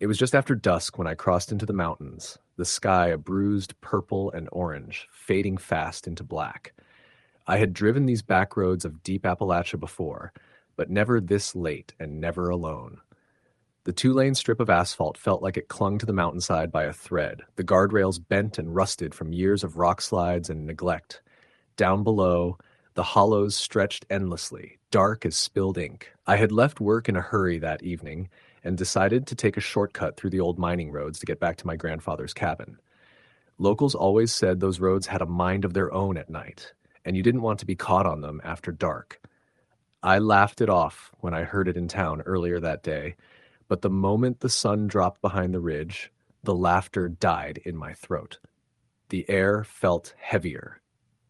It was just after dusk when I crossed into the mountains, the sky a bruised purple and orange, fading fast into black. I had driven these back roads of deep Appalachia before, but never this late and never alone. The two-lane strip of asphalt felt like it clung to the mountainside by a thread, the guardrails bent and rusted from years of rock slides and neglect. Down below, the hollows stretched endlessly, dark as spilled ink. I had left work in a hurry that evening and decided to take a shortcut through the old mining roads to get back to my grandfather's cabin. Locals always said those roads had a mind of their own at night, and you didn't want to be caught on them after dark. I laughed it off when I heard it in town earlier that day, but the moment the sun dropped behind the ridge, the laughter died in my throat. The air felt heavier,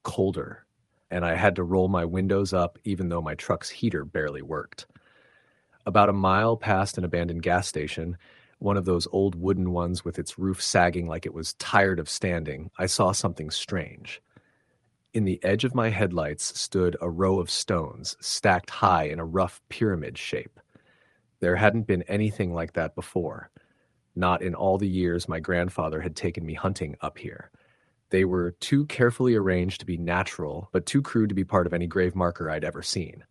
colder, and I had to roll my windows up even though my truck's heater barely worked. About a mile past an abandoned gas station, one of those old wooden ones with its roof sagging like it was tired of standing, I saw something strange. In the edge of my headlights stood a row of stones, stacked high in a rough pyramid shape. There hadn't been anything like that before, not in all the years my grandfather had taken me hunting up here. They were too carefully arranged to be natural, but too crude to be part of any grave marker I'd ever seen.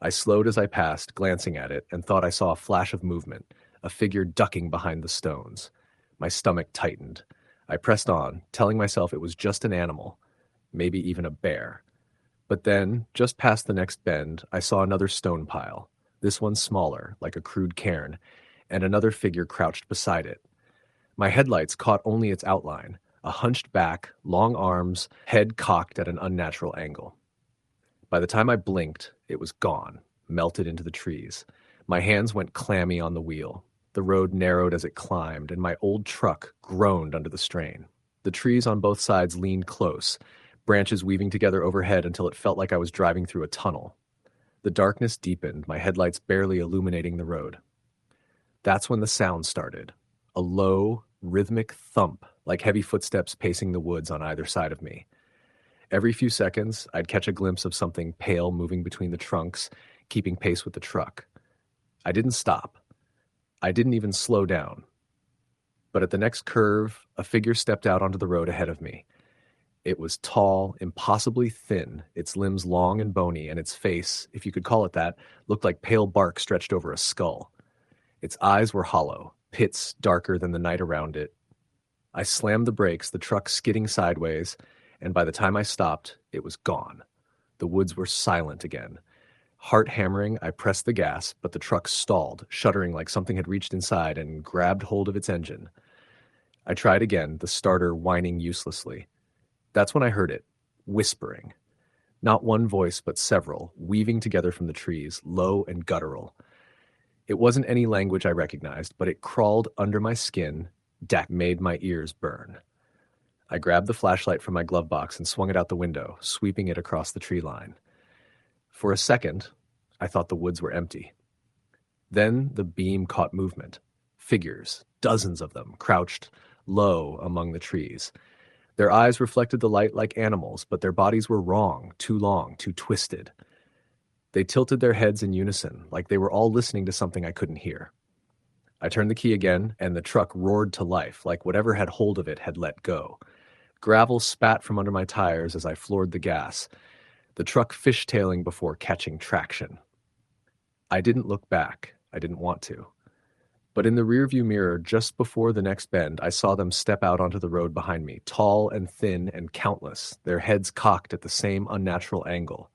I slowed as I passed, glancing at it, and thought I saw a flash of movement, a figure ducking behind the stones. My stomach tightened. I pressed on, telling myself it was just an animal, maybe even a bear. But then, just past the next bend, I saw another stone pile, this one smaller, like a crude cairn, and another figure crouched beside it. My headlights caught only its outline, a hunched back, long arms, head cocked at an unnatural angle. By the time I blinked, it was gone, melted into the trees. My hands went clammy on the wheel. The road narrowed as it climbed, and my old truck groaned under the strain. The trees on both sides leaned close, branches weaving together overhead until it felt like I was driving through a tunnel. The darkness deepened, my headlights barely illuminating the road. That's when the sound started, a low, rhythmic thump, like heavy footsteps pacing the woods on either side of me. Every few seconds, I'd catch a glimpse of something pale moving between the trunks, keeping pace with the truck. I didn't stop. I didn't even slow down. But at the next curve, a figure stepped out onto the road ahead of me. It was tall, impossibly thin, its limbs long and bony, and its face, if you could call it that, looked like pale bark stretched over a skull. Its eyes were hollow, pits darker than the night around it. I slammed the brakes, the truck skidding sideways, and by the time I stopped, it was gone. The woods were silent again. Heart hammering, I pressed the gas, but the truck stalled, shuddering like something had reached inside and grabbed hold of its engine. I tried again, the starter whining uselessly. That's when I heard it, whispering. Not one voice, but several, weaving together from the trees, low and guttural. It wasn't any language I recognized, but it crawled under my skin, made my ears burn. I grabbed the flashlight from my glove box and swung it out the window, sweeping it across the tree line. For a second, I thought the woods were empty. Then the beam caught movement. Figures, dozens of them, crouched low among the trees. Their eyes reflected the light like animals, but their bodies were wrong, too long, too twisted. They tilted their heads in unison, like they were all listening to something I couldn't hear. I turned the key again, and the truck roared to life, like whatever had hold of it had let go. Gravel spat from under my tires as I floored the gas, the truck fishtailing before catching traction. I didn't look back. I didn't want to. But in the rearview mirror, just before the next bend, I saw them step out onto the road behind me, tall and thin and countless, their heads cocked at the same unnatural angle.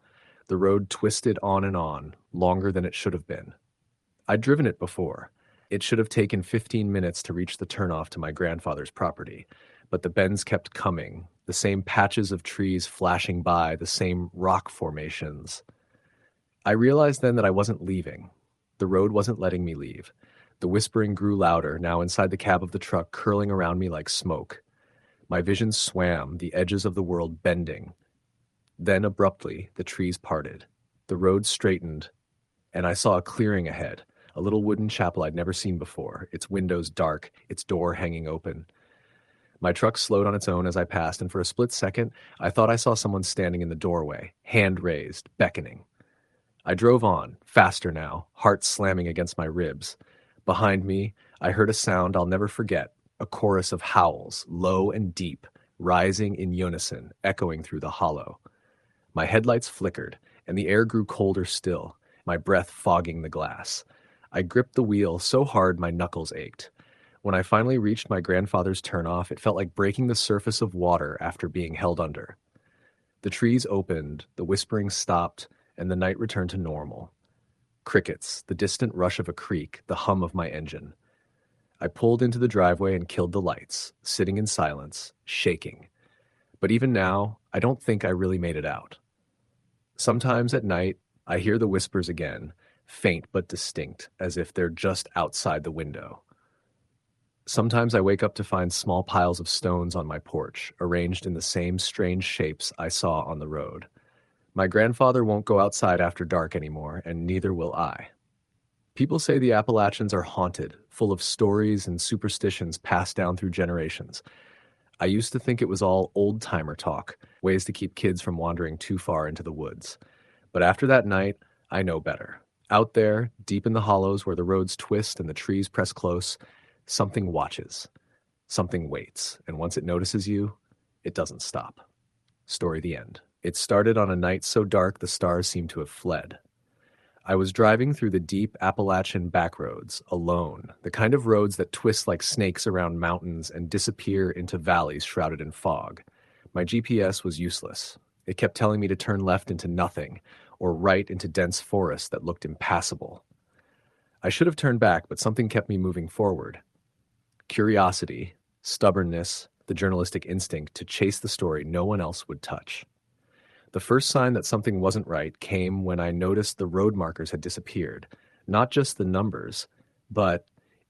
The road twisted on, longer than it should have been. I'd driven it before. It should have taken 15 minutes to reach the turnoff to my grandfather's property, but the bends kept coming, the same patches of trees flashing by, the same rock formations. I realized then that I wasn't leaving. The road wasn't letting me leave. The whispering grew louder, now inside the cab of the truck, curling around me like smoke. My vision swam, the edges of the world bending. Then abruptly, the trees parted. The road straightened, and I saw a clearing ahead, a little wooden chapel I'd never seen before, its windows dark, its door hanging open. My truck slowed on its own as I passed, and for a split second, I thought I saw someone standing in the doorway, hand raised, beckoning. I drove on, faster now, heart slamming against my ribs. Behind me, I heard a sound I'll never forget, a chorus of howls, low and deep, rising in unison, echoing through the hollow. My headlights flickered, and the air grew colder still, my breath fogging the glass. I gripped the wheel so hard my knuckles ached. When I finally reached my grandfather's turnoff, it felt like breaking the surface of water after being held under. The trees opened, the whispering stopped, and the night returned to normal. Crickets, the distant rush of a creek, the hum of my engine. I pulled into the driveway and killed the lights, sitting in silence, shaking. But even now, I don't think I really made it out. Sometimes at night, I hear the whispers again, faint but distinct, as if they're just outside the window. Sometimes I wake up to find small piles of stones on my porch, arranged in the same strange shapes I saw on the road. My grandfather won't go outside after dark anymore, and neither will I. People say the Appalachians are haunted, full of stories and superstitions passed down through generations. I used to think it was all old-timer talk, ways to keep kids from wandering too far into the woods. But after that night, I know better. Out there, deep in the hollows where the roads twist and the trees press close, something watches. Something waits, and once it notices you, it doesn't stop. Story the end. It started on a night so dark the stars seemed to have fled. I was driving through the deep Appalachian backroads, alone, the kind of roads that twist like snakes around mountains and disappear into valleys shrouded in fog. My GPS was useless. It kept telling me to turn left into nothing, or right into dense forest that looked impassable. I should have turned back, but something kept me moving forward. Curiosity, stubbornness, the journalistic instinct to chase the story no one else would touch. The first sign that something wasn't right came when I noticed the road markers had disappeared, not just the numbers, but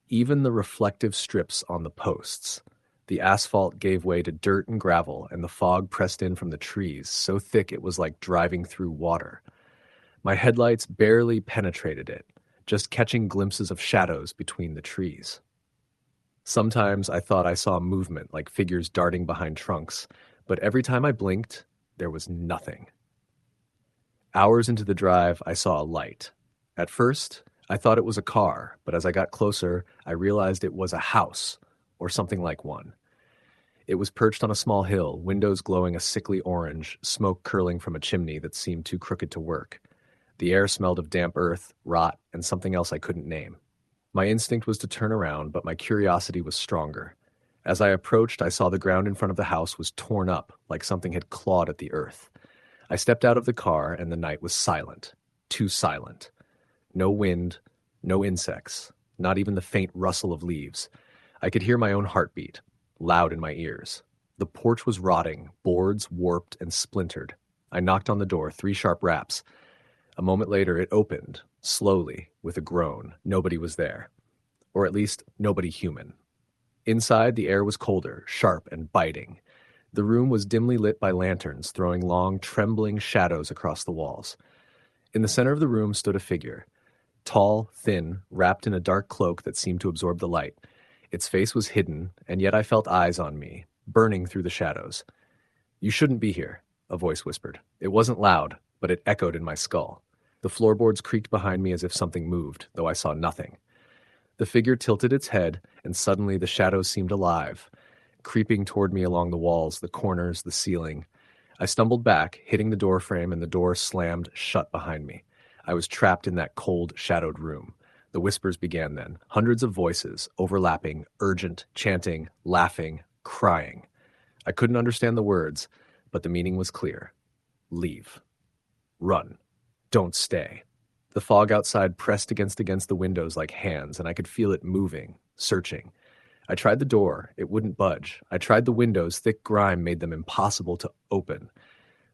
even the reflective strips on the posts. The asphalt gave way to dirt and gravel, and the fog pressed in from the trees, so thick it was like driving through water. My headlights barely penetrated it, just catching glimpses of shadows between the trees. Sometimes I thought I saw movement, like figures darting behind trunks, but every time I blinked, there was nothing. Hours into the drive, I saw a light. At first, I thought it was a car, but as I got closer, I realized it was a house, or something like one. It was perched on a small hill, windows glowing a sickly orange, smoke curling from a chimney that seemed too crooked to work. The air smelled of damp earth, rot, and something else I couldn't name. My instinct was to turn around, but my curiosity was stronger. As I approached, I saw the ground in front of the house was torn up, like something had clawed at the earth. I stepped out of the car, and the night was silent. Too silent. No wind, no insects, not even the faint rustle of leaves. I could hear my own heartbeat, loud in my ears. The porch was rotting, boards warped and splintered. I knocked on the door, 3 sharp raps. A moment later, it opened, slowly, with a groan. Nobody was there. Or at least, nobody human. Inside, the air was colder, sharp, and biting. The room was dimly lit by lanterns, throwing long, trembling shadows across the walls. In the center of the room stood a figure. Tall, thin, wrapped in a dark cloak that seemed to absorb the light. Its face was hidden, and yet I felt eyes on me, burning through the shadows. "You shouldn't be here," a voice whispered. It wasn't loud, but it echoed in my skull. The floorboards creaked behind me as if something moved, though I saw nothing. The figure tilted its head, and suddenly the shadows seemed alive, creeping toward me along the walls, the corners, the ceiling. I stumbled back, hitting the door frame, and the door slammed shut behind me. I was trapped in that cold, shadowed room. The whispers began then, hundreds of voices, overlapping, urgent, chanting, laughing, crying. I couldn't understand the words, but the meaning was clear. Leave. Run. Don't stay. The fog outside pressed against the windows like hands, and I could feel it moving, searching. I tried the door. It wouldn't budge. I tried the windows. Thick grime made them impossible to open.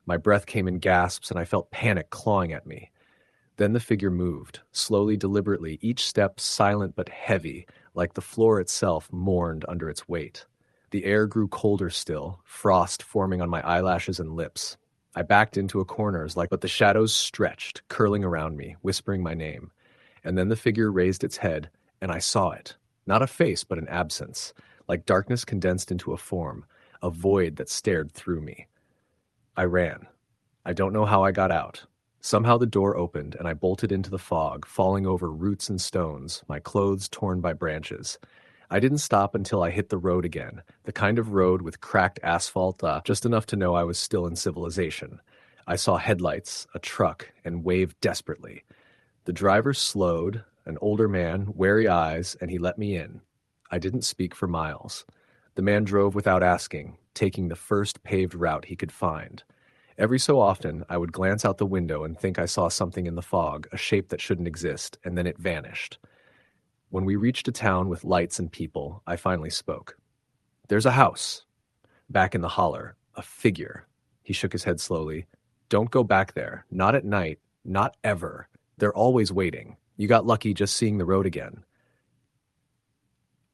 My breath came in gasps, and I felt panic clawing at me. Then the figure moved, slowly, deliberately, each step silent but heavy, like the floor itself mourned under its weight. The air grew colder still, frost forming on my eyelashes and lips. I backed into a corner, but the shadows stretched, curling around me, whispering my name. And then the figure raised its head, and I saw it. Not a face, but an absence, like darkness condensed into a form, a void that stared through me. I ran. I don't know how I got out. Somehow the door opened and I bolted into the fog, falling over roots and stones, my clothes torn by branches. I didn't stop until I hit the road again, the kind of road with cracked asphalt, just enough to know I was still in civilization. I saw headlights, a truck, and waved desperately. The driver slowed, an older man, wary eyes, and he let me in. I didn't speak for miles. The man drove without asking, taking the first paved route he could find. Every so often, I would glance out the window and think I saw something in the fog, a shape that shouldn't exist, and then it vanished. When we reached a town with lights and people, I finally spoke. "There's a house." Back in the holler, a figure. He shook his head slowly. "Don't go back there. Not at night. Not ever. They're always waiting. You got lucky just seeing the road again."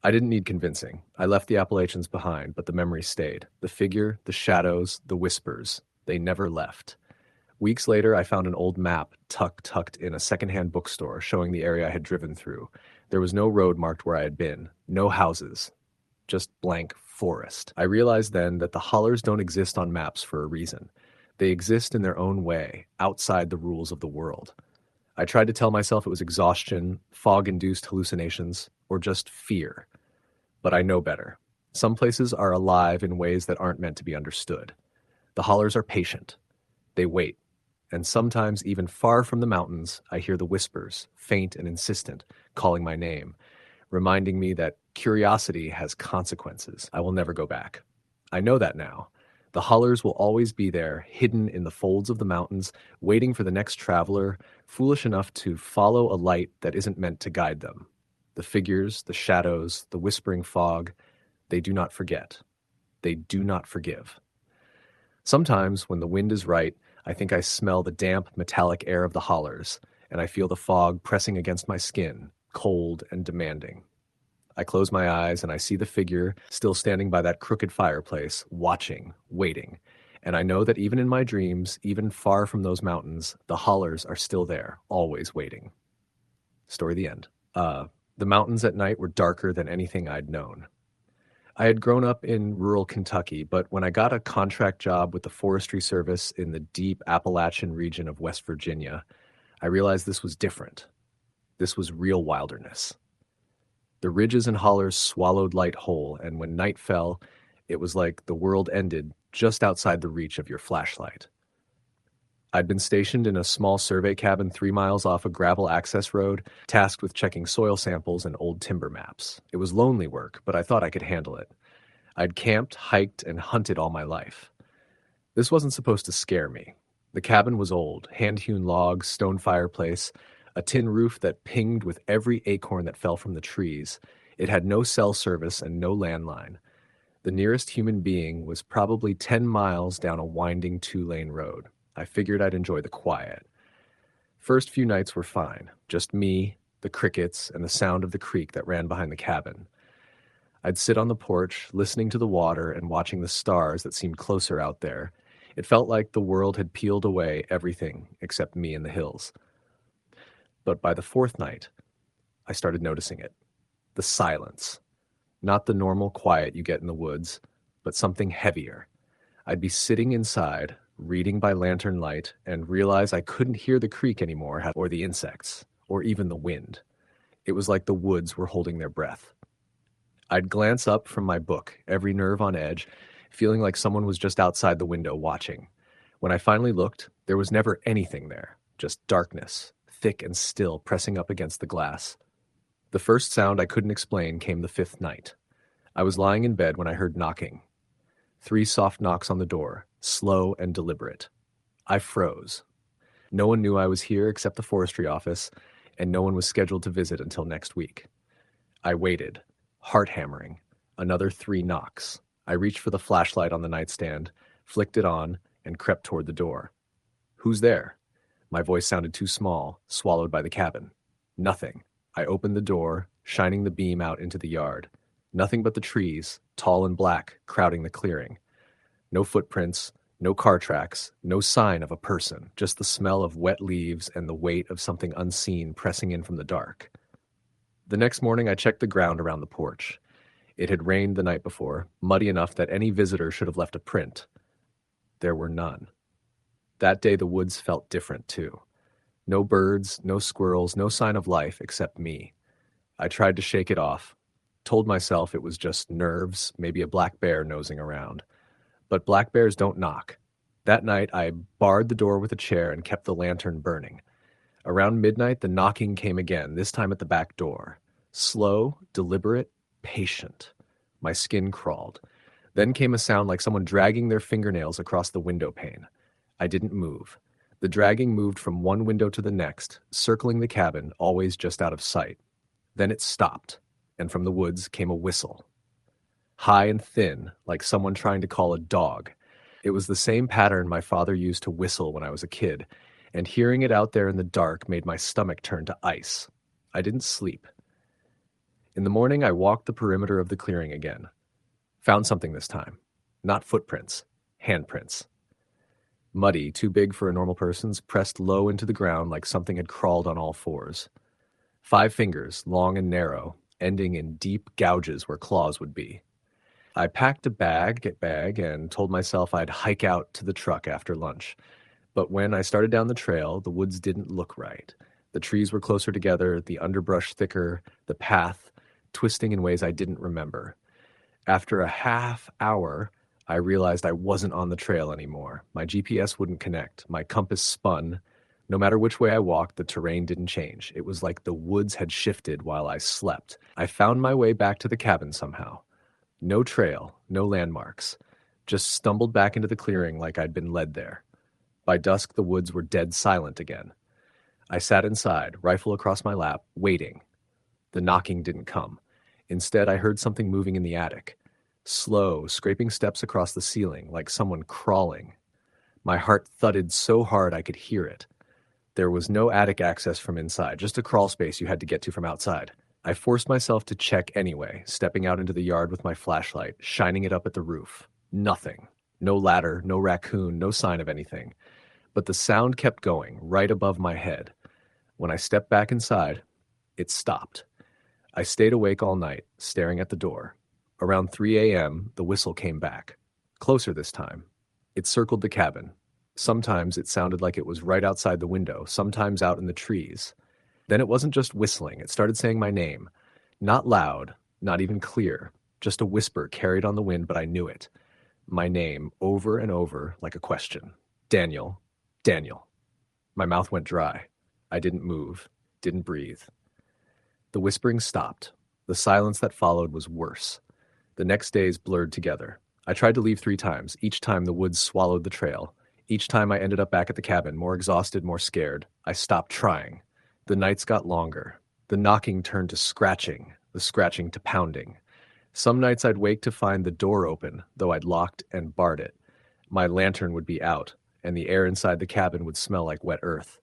I didn't need convincing. I left the Appalachians behind, but the memory stayed. The figure, the shadows, the whispers. They never left. Weeks later, I found an old map tucked in a secondhand bookstore showing the area I had driven through. There was no road marked where I had been, no houses, just blank forest. I realized then that the hollers don't exist on maps for a reason. They exist in their own way, outside the rules of the world. I tried to tell myself it was exhaustion, fog-induced hallucinations, or just fear. But I know better. Some places are alive in ways that aren't meant to be understood. The hollers are patient. They wait. And sometimes, even far from the mountains, I hear the whispers, faint and insistent, calling my name, reminding me that curiosity has consequences. I will never go back. I know that now. The hollers will always be there, hidden in the folds of the mountains, waiting for the next traveler, foolish enough to follow a light that isn't meant to guide them. The figures, the shadows, the whispering fog, they do not forget. They do not forgive. Sometimes, when the wind is right, I think I smell the damp, metallic air of the hollers, and I feel the fog pressing against my skin, cold and demanding. I close my eyes and I see the figure still standing by that crooked fireplace, watching, waiting. And I know that even in my dreams, even far from those mountains, the hollers are still there, always waiting. Story the end. The mountains at night were darker than anything I'd known. I had grown up in rural Kentucky, but when I got a contract job with the Forestry Service in the deep Appalachian region of West Virginia, I realized this was different. This was real wilderness. The ridges and hollers swallowed light whole, and when night fell, it was like the world ended just outside the reach of your flashlight. I'd been stationed in a small survey cabin 3 miles off a gravel access road, tasked with checking soil samples and old timber maps. It was lonely work, but I thought I could handle it. I'd camped, hiked, and hunted all my life. This wasn't supposed to scare me. The cabin was old, hand-hewn logs, stone fireplace, a tin roof that pinged with every acorn that fell from the trees. It had no cell service and no landline. The nearest human being was probably 10 miles down a winding 2-lane road. I figured I'd enjoy the quiet. First few nights were fine, just me, the crickets, and the sound of the creek that ran behind the cabin. I'd sit on the porch, listening to the water and watching the stars that seemed closer out there. It felt like the world had peeled away everything except me and the hills. But by the 4th night, I started noticing it. The silence. Not the normal quiet you get in the woods, but something heavier. I'd be sitting inside, reading by lantern light, and realize I couldn't hear the creek anymore, or the insects, or even the wind. It was like the woods were holding their breath. I'd glance up from my book, every nerve on edge, feeling like someone was just outside the window watching. When I finally looked, there was never anything there, just darkness, thick and still pressing up against the glass. The first sound I couldn't explain came the 5th night. I was lying in bed when I heard knocking. 3 soft knocks on the door, slow and deliberate. I froze. No one knew I was here except the forestry office, and no one was scheduled to visit until next week. I waited, heart hammering. Another 3 knocks. I reached for the flashlight on the nightstand, flicked it on, and crept toward the door. "Who's there?" My voice sounded too small, swallowed by the cabin. Nothing. I opened the door, shining the beam out into the yard. Nothing but the trees, tall and black, crowding the clearing. No footprints, no car tracks, no sign of a person, just the smell of wet leaves and the weight of something unseen pressing in from the dark. The next morning I checked the ground around the porch. It had rained the night before, muddy enough that any visitor should have left a print. There were none. That day the woods felt different too. No birds, no squirrels, no sign of life except me. I tried to shake it off, told myself it was just nerves, maybe a black bear nosing around. But black bears don't knock. That night I barred the door with a chair and kept the lantern burning. Around midnight the knocking came again, this time at the back door. Slow, deliberate, patient. My skin crawled. Then came a sound like someone dragging their fingernails across the window pane. I didn't move. The dragging moved from one window to the next, circling the cabin, always just out of sight. Then it stopped, and from the woods came a whistle. High and thin, like someone trying to call a dog. It was the same pattern my father used to whistle when I was a kid, and hearing it out there in the dark made my stomach turn to ice. I didn't sleep. In the morning, I walked the perimeter of the clearing again. Found something this time. Not footprints, handprints. Muddy, too big for a normal person's, pressed low into the ground like something had crawled on all fours. 5 fingers, long and narrow, ending in deep gouges where claws would be. I packed a bag, and told myself I'd hike out to the truck after lunch. But when I started down the trail, the woods didn't look right. The trees were closer together, the underbrush thicker, the path twisting in ways I didn't remember. After a half hour, I realized I wasn't on the trail anymore. My GPS wouldn't connect. My compass spun. No matter which way I walked, the terrain didn't change. It was like the woods had shifted while I slept. I found my way back to the cabin somehow. No trail, no landmarks. Just stumbled back into the clearing like I'd been led there. By dusk, the woods were dead silent again. I sat inside, rifle across my lap, waiting. The knocking didn't come. Instead, I heard something moving in the attic. Slow, scraping steps across the ceiling, like someone crawling. My heart thudded so hard I could hear it. There was no attic access from inside, just a crawl space you had to get to from outside. I forced myself to check anyway, stepping out into the yard with my flashlight, shining it up at the roof. Nothing. No ladder, no raccoon, no sign of anything. But the sound kept going, right above my head. When I stepped back inside, it stopped. I stayed awake all night, staring at the door. Around 3 a.m., the whistle came back. Closer this time. It circled the cabin. Sometimes it sounded like it was right outside the window, sometimes out in the trees. Then it wasn't just whistling, it started saying my name. Not loud, not even clear, just a whisper carried on the wind, but I knew it. My name, over and over, like a question. Daniel. Daniel. My mouth went dry. I didn't move, didn't breathe. The whispering stopped. The silence that followed was worse. The next days blurred together. I tried to leave 3 times. Each time the woods swallowed the trail. Each time I ended up back at the cabin, more exhausted, more scared. I stopped trying. The nights got longer. The knocking turned to scratching, the scratching to pounding. Some nights I'd wake to find the door open, though I'd locked and barred it. My lantern would be out, and the air inside the cabin would smell like wet earth.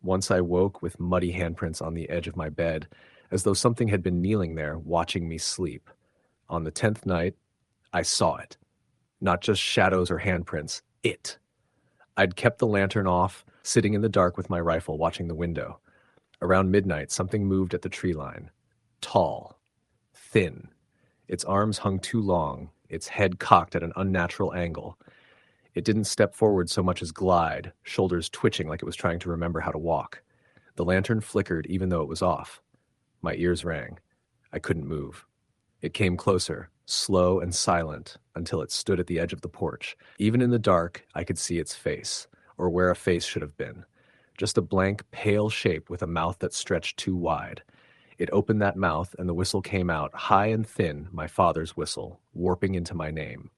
Once I woke with muddy handprints on the edge of my bed, as though something had been kneeling there, watching me sleep. On the 10th night, I saw it. Not just shadows or handprints, it. I'd kept the lantern off, sitting in the dark with my rifle, watching the window. Around midnight, something moved at the tree line. Tall. Thin. Its arms hung too long, its head cocked at an unnatural angle. It didn't step forward so much as glide, shoulders twitching like it was trying to remember how to walk. The lantern flickered even though it was off. My ears rang. I couldn't move. It came closer, slow and silent, until it stood at the edge of the porch. Even in the dark, I could see its face, or where a face should have been. Just a blank, pale shape with a mouth that stretched too wide. It opened that mouth, and the whistle came out, high and thin, my father's whistle, warping into my name.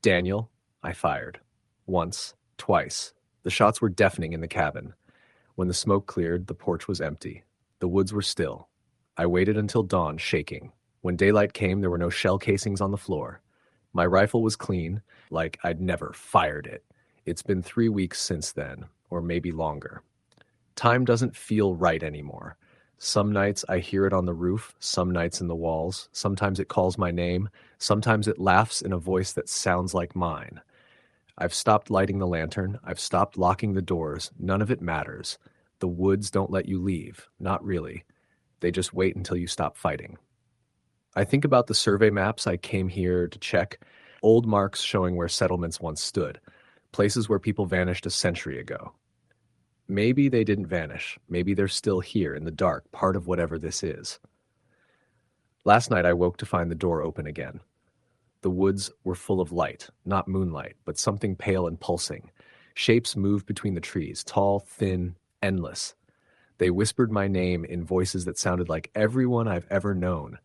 Daniel, I fired. Once, twice. The shots were deafening in the cabin. When the smoke cleared, the porch was empty. The woods were still. I waited until dawn, shaking. When daylight came, there were no shell casings on the floor. My rifle was clean, like I'd never fired it. It's been 3 weeks since then, or maybe longer. Time doesn't feel right anymore. Some nights I hear it on the roof, some nights in the walls. Sometimes it calls my name. Sometimes it laughs in a voice that sounds like mine. I've stopped lighting the lantern. I've stopped locking the doors. None of it matters. The woods don't let you leave. Not really. They just wait until you stop fighting. I think about the survey maps I came here to check, old marks showing where settlements once stood, places where people vanished a century ago. Maybe they didn't vanish. Maybe they're still here in the dark, part of whatever this is. Last night I woke to find the door open again. The woods were full of light, not moonlight, but something pale and pulsing. Shapes moved between the trees, tall, thin, endless. They whispered my name in voices that sounded like everyone I've ever known.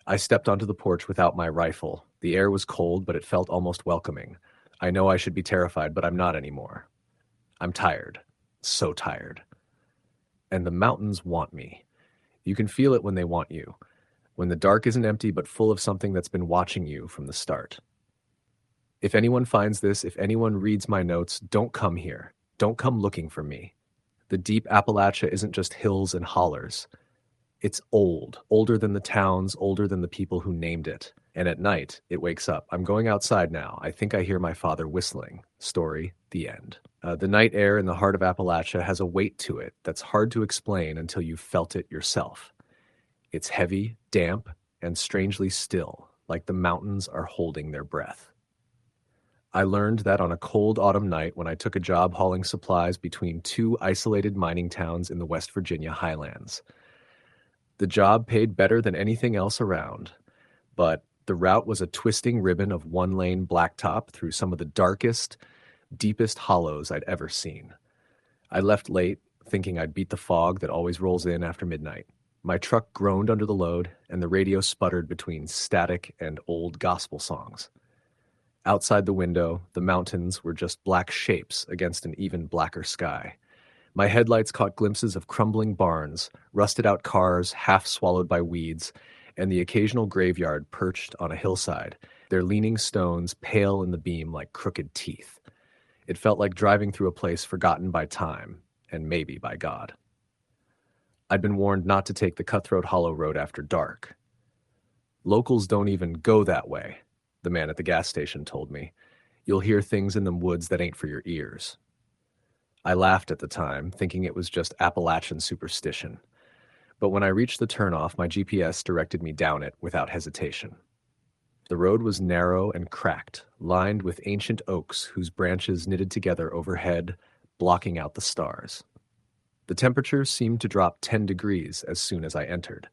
I stepped onto the porch without my rifle. The air was cold, but it felt almost welcoming. I know I should be terrified, but I'm not anymore. I'm tired. So tired. And the mountains want me. You can feel it when they want you. When the dark isn't empty but full of something that's been watching you from the start. If anyone finds this, if anyone reads my notes, don't come here. Don't come looking for me. The deep Appalachia isn't just hills and hollers. It's old, older than the towns, older than the people who named it. And at night, it wakes up. I'm going outside now. I think I hear my father whistling. Story, the end. The night air in the heart of Appalachia has a weight to it that's hard to explain until you've felt it yourself. It's heavy, damp, and strangely still, like the mountains are holding their breath. I learned that on a cold autumn night when I took a job hauling supplies between two isolated mining towns in the West Virginia highlands. The job paid better than anything else around, but the route was a twisting ribbon of one-lane blacktop through some of the darkest, deepest hollows I'd ever seen. I left late, thinking I'd beat the fog that always rolls in after midnight. My truck groaned under the load, and the radio sputtered between static and old gospel songs. Outside the window, the mountains were just black shapes against an even blacker sky. My headlights caught glimpses of crumbling barns, rusted-out cars half swallowed by weeds, and the occasional graveyard perched on a hillside, their leaning stones pale in the beam like crooked teeth. It felt like driving through a place forgotten by time, and maybe by God. I'd been warned not to take the Cutthroat Hollow Road after dark. Locals don't even go that way, the man at the gas station told me. You'll hear things in them woods that ain't for your ears. I laughed at the time, thinking it was just Appalachian superstition. But when I reached the turnoff, my GPS directed me down it without hesitation. The road was narrow and cracked, lined with ancient oaks whose branches knitted together overhead, blocking out the stars. The temperature seemed to drop 10 degrees as soon as I entered.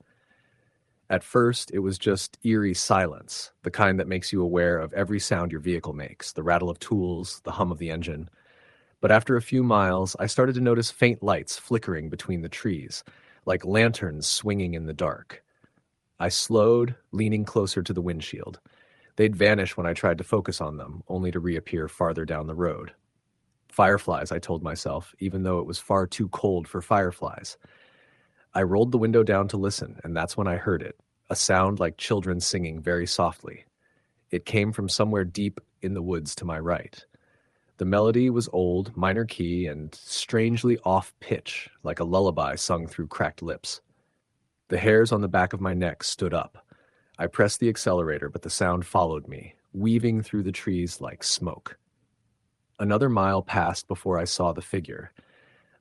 At first, it was just eerie silence, the kind that makes you aware of every sound your vehicle makes, the rattle of tools, the hum of the engine. But after a few miles, I started to notice faint lights flickering between the trees, like lanterns swinging in the dark. I slowed, leaning closer to the windshield. They'd vanish when I tried to focus on them, only to reappear farther down the road. Fireflies, I told myself, even though it was far too cold for fireflies. I rolled the window down to listen, and that's when I heard it, a sound like children singing very softly. It came from somewhere deep in the woods to my right. The melody was old, minor key, and strangely off-pitch, like a lullaby sung through cracked lips. The hairs on the back of my neck stood up. I pressed the accelerator, but the sound followed me, weaving through the trees like smoke. Another mile passed before I saw the figure.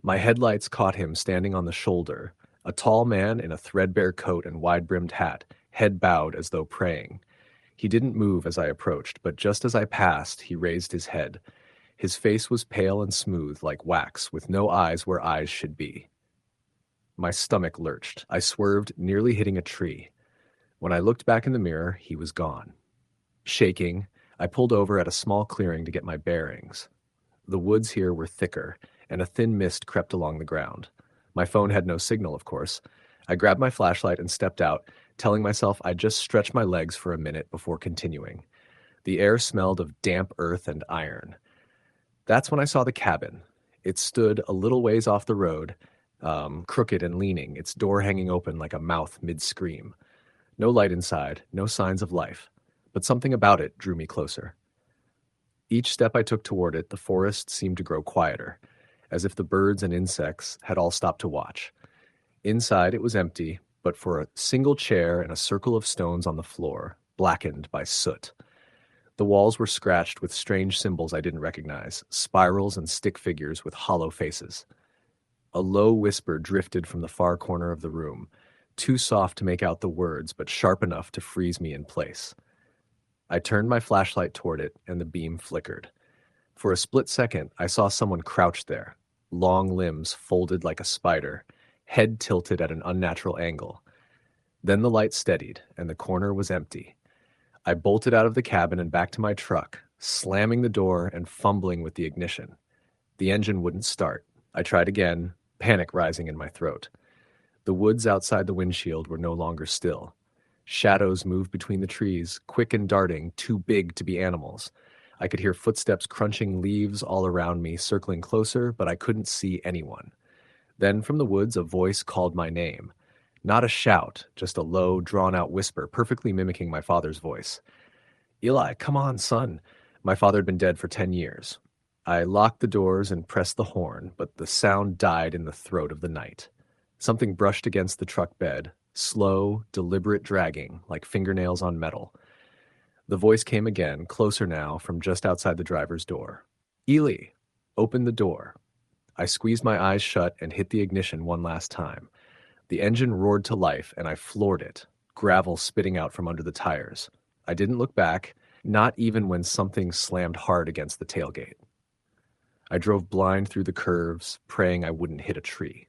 My headlights caught him standing on the shoulder, a tall man in a threadbare coat and wide-brimmed hat, head bowed as though praying. He didn't move as I approached, but just as I passed, he raised his head. His face was pale and smooth like wax, with no eyes where eyes should be. My stomach lurched. I swerved, nearly hitting a tree. When I looked back in the mirror, he was gone. Shaking, I pulled over at a small clearing to get my bearings. The woods here were thicker, and a thin mist crept along the ground. My phone had no signal, of course. I grabbed my flashlight and stepped out, telling myself I'd just stretch my legs for a minute before continuing. The air smelled of damp earth and iron. That's when I saw the cabin. It stood a little ways off the road, crooked and leaning, its door hanging open like a mouth mid-scream. No light inside, no signs of life, but something about it drew me closer. Each step I took toward it, the forest seemed to grow quieter, as if the birds and insects had all stopped to watch. Inside it was empty, but for a single chair and a circle of stones on the floor, blackened by soot. The walls were scratched with strange symbols I didn't recognize, spirals and stick figures with hollow faces. A low whisper drifted from the far corner of the room, too soft to make out the words, but sharp enough to freeze me in place. I turned my flashlight toward it, and the beam flickered. For a split second, I saw someone crouched there, long limbs folded like a spider, head tilted at an unnatural angle. Then the light steadied, and the corner was empty. I bolted out of the cabin and back to my truck, slamming the door and fumbling with the ignition. The engine wouldn't start. I tried again, panic rising in my throat. The woods outside the windshield were no longer still. Shadows moved between the trees, quick and darting, too big to be animals. I could hear footsteps crunching leaves all around me, circling closer, but I couldn't see anyone. Then from the woods a voice called my name. Not a shout, just a low, drawn-out whisper, perfectly mimicking my father's voice. "Eli, come on, son." My father had been dead for 10 years. I locked the doors and pressed the horn, but the sound died in the throat of the night. Something brushed against the truck bed, slow, deliberate dragging, like fingernails on metal. The voice came again, closer now, from just outside the driver's door. "Eli, open the door." I squeezed my eyes shut and hit the ignition one last time. The engine roared to life, and I floored it, gravel spitting out from under the tires. I didn't look back, not even when something slammed hard against the tailgate. I drove blind through the curves, praying I wouldn't hit a tree.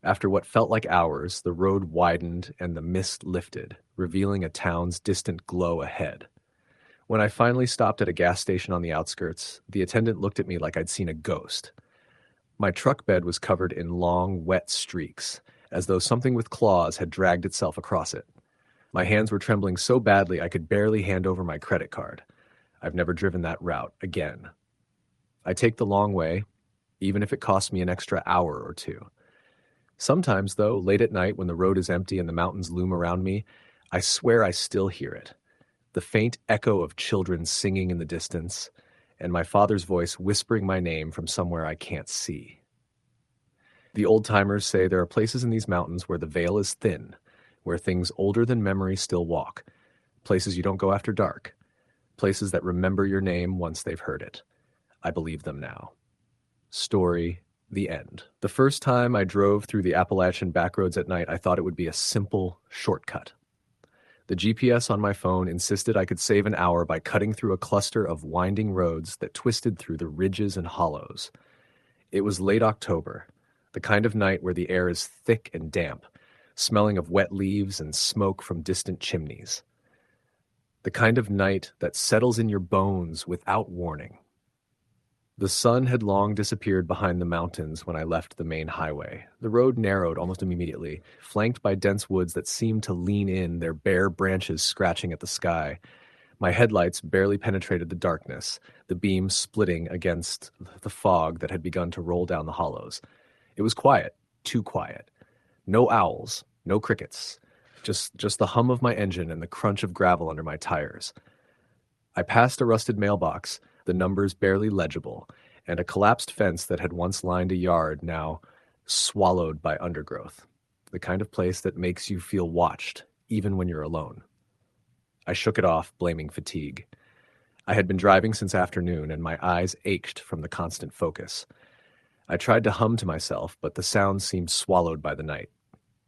After what felt like hours, the road widened and the mist lifted, revealing a town's distant glow ahead. When I finally stopped at a gas station on the outskirts, the attendant looked at me like I'd seen a ghost. My truck bed was covered in long, wet streaks, as though something with claws had dragged itself across it. My hands were trembling so badly I could barely hand over my credit card. I've never driven that route again. I take the long way, even if it costs me an extra hour or two. Sometimes, though, late at night when the road is empty and the mountains loom around me, I swear I still hear it. The faint echo of children singing in the distance, and my father's voice whispering my name from somewhere I can't see. The old-timers say there are places in these mountains where the veil is thin, where things older than memory still walk, places you don't go after dark, places that remember your name once they've heard it. I believe them now. Story, the end. The first time I drove through the Appalachian backroads at night, I thought it would be a simple shortcut. The GPS on my phone insisted I could save an hour by cutting through a cluster of winding roads that twisted through the ridges and hollows. It was late October, the kind of night where the air is thick and damp, smelling of wet leaves and smoke from distant chimneys. The kind of night that settles in your bones without warning. The sun had long disappeared behind the mountains when I left the main highway. The road narrowed almost immediately, flanked by dense woods that seemed to lean in, their bare branches scratching at the sky. My headlights barely penetrated the darkness, the beams splitting against the fog that had begun to roll down the hollows. It was quiet, too quiet. No owls, no crickets, just the hum of my engine and the crunch of gravel under my tires. I passed a rusted mailbox, the numbers barely legible, and a collapsed fence that had once lined a yard, now swallowed by undergrowth, the kind of place that makes you feel watched, even when you're alone. I shook it off, blaming fatigue. I had been driving since afternoon, and my eyes ached from the constant focus. I tried to hum to myself, but the sound seemed swallowed by the night.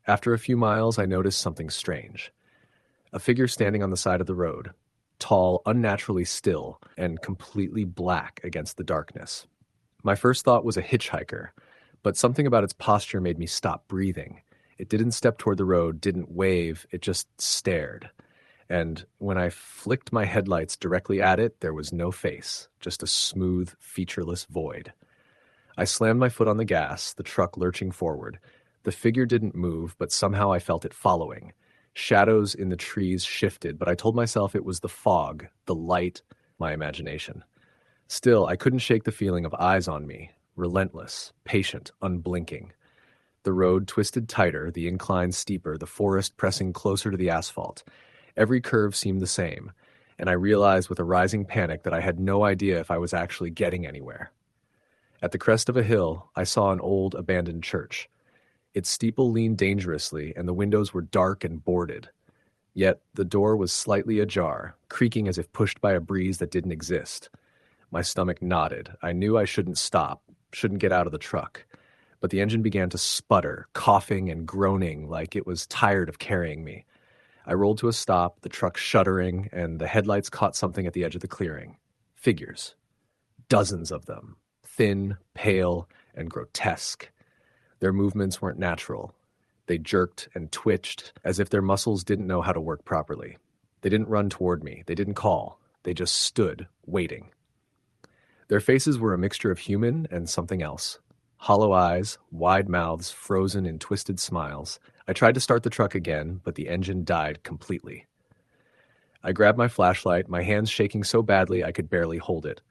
After a few miles, I noticed something strange. A figure standing on the side of the road, tall, unnaturally still, and completely black against the darkness. My first thought was a hitchhiker, but something about its posture made me stop breathing. It didn't step toward the road, didn't wave, it just stared. And when I flicked my headlights directly at it, there was no face, just a smooth, featureless void. I slammed my foot on the gas, the truck lurching forward. The figure didn't move, but somehow I felt it following. Shadows in the trees shifted, but I told myself it was the fog, the light, my imagination. Still, I couldn't shake the feeling of eyes on me, relentless, patient, unblinking. The road twisted tighter, the incline steeper, the forest pressing closer to the asphalt. Every curve seemed the same, and I realized with a rising panic that I had no idea if I was actually getting anywhere. At the crest of a hill, I saw an old, abandoned church. Its steeple leaned dangerously, and the windows were dark and boarded. Yet the door was slightly ajar, creaking as if pushed by a breeze that didn't exist. My stomach knotted. I knew I shouldn't stop, shouldn't get out of the truck. But the engine began to sputter, coughing and groaning like it was tired of carrying me. I rolled to a stop, the truck shuddering, and the headlights caught something at the edge of the clearing. Figures. Dozens of them, thin, pale, and grotesque. Their movements weren't natural. They jerked and twitched as if their muscles didn't know how to work properly. They didn't run toward me. They didn't call. They just stood, waiting. Their faces were a mixture of human and something else. Hollow eyes, wide mouths frozen in twisted smiles. I tried to start the truck again, but the engine died completely. I grabbed my flashlight, my hands shaking so badly I could barely hold it.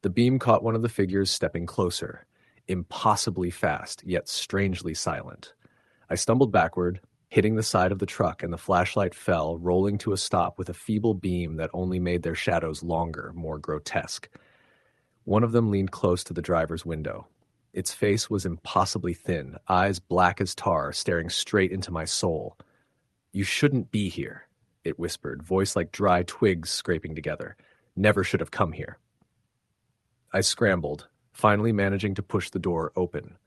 The beam caught one of the figures stepping closer, impossibly fast, yet strangely silent. I stumbled backward, hitting the side of the truck, and the flashlight fell, rolling to a stop with a feeble beam that only made their shadows longer, more grotesque. One of them leaned close to the driver's window. Its face was impossibly thin, eyes black as tar, staring straight into my soul. "You shouldn't be here," it whispered, voice like dry twigs scraping together. "Never should have come here." I scrambled, finally managing to push the door open.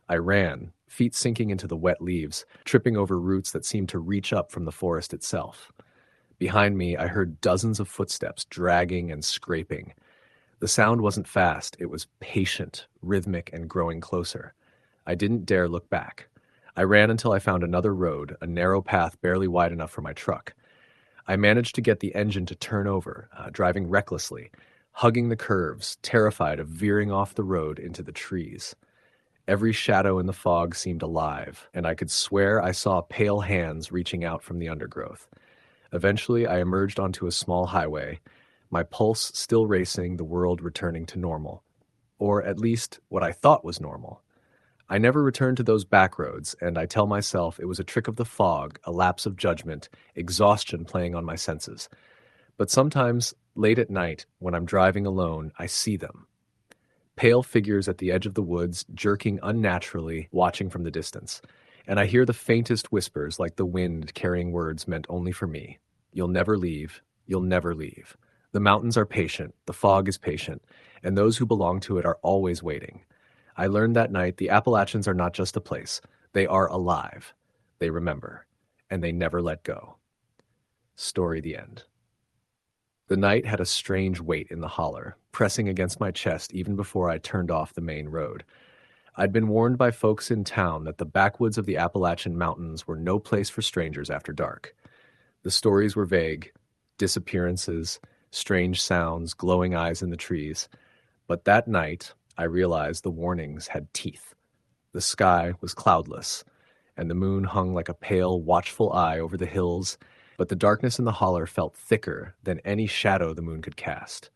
I ran, feet sinking into the wet leaves, tripping over roots that seemed to reach up from the forest itself. Behind me, I heard dozens of footsteps dragging and scraping. The sound wasn't fast, it was patient, rhythmic, and growing closer. I didn't dare look back. I ran until I found another road, a narrow path barely wide enough for my truck. I managed to get the engine to turn over, driving recklessly, hugging the curves, terrified of veering off the road into the trees. Every shadow in the fog seemed alive, and I could swear I saw pale hands reaching out from the undergrowth. Eventually, I emerged onto a small highway, my pulse still racing, the world returning to normal. Or at least what I thought was normal. I never returned to those back roads, and I tell myself it was a trick of the fog, a lapse of judgment, exhaustion playing on my senses. But sometimes, late at night, when I'm driving alone, I see them. Pale figures at the edge of the woods, jerking unnaturally, watching from the distance. And I hear the faintest whispers like the wind carrying words meant only for me. "You'll never leave. You'll never leave. The mountains are patient, the fog is patient, and those who belong to it are always waiting." I learned that night the Appalachians are not just a place. They are alive. They remember. And they never let go. Story the end. The night had a strange weight in the holler, pressing against my chest even before I turned off the main road. I'd been warned by folks in town that the backwoods of the Appalachian Mountains were no place for strangers after dark. The stories were vague, disappearances, strange sounds, glowing eyes in the trees. But that night, I realized the warnings had teeth. The sky was cloudless, and the moon hung like a pale, watchful eye over the hills, but the darkness in the holler felt thicker than any shadow the moon could cast.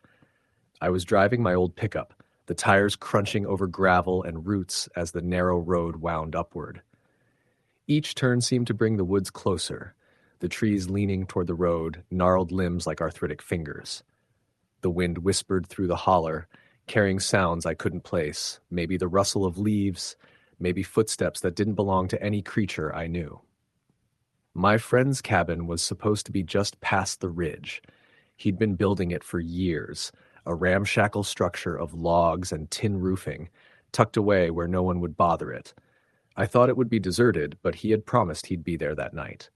I was driving my old pickup, the tires crunching over gravel and roots as the narrow road wound upward. Each turn seemed to bring the woods closer, the trees leaning toward the road, gnarled limbs like arthritic fingers. The wind whispered through the holler, carrying sounds I couldn't place, maybe the rustle of leaves, maybe footsteps that didn't belong to any creature I knew. My friend's cabin was supposed to be just past the ridge. He'd been building it for years, a ramshackle structure of logs and tin roofing, tucked away where no one would bother it. I thought it would be deserted, but he had promised he'd be there that night.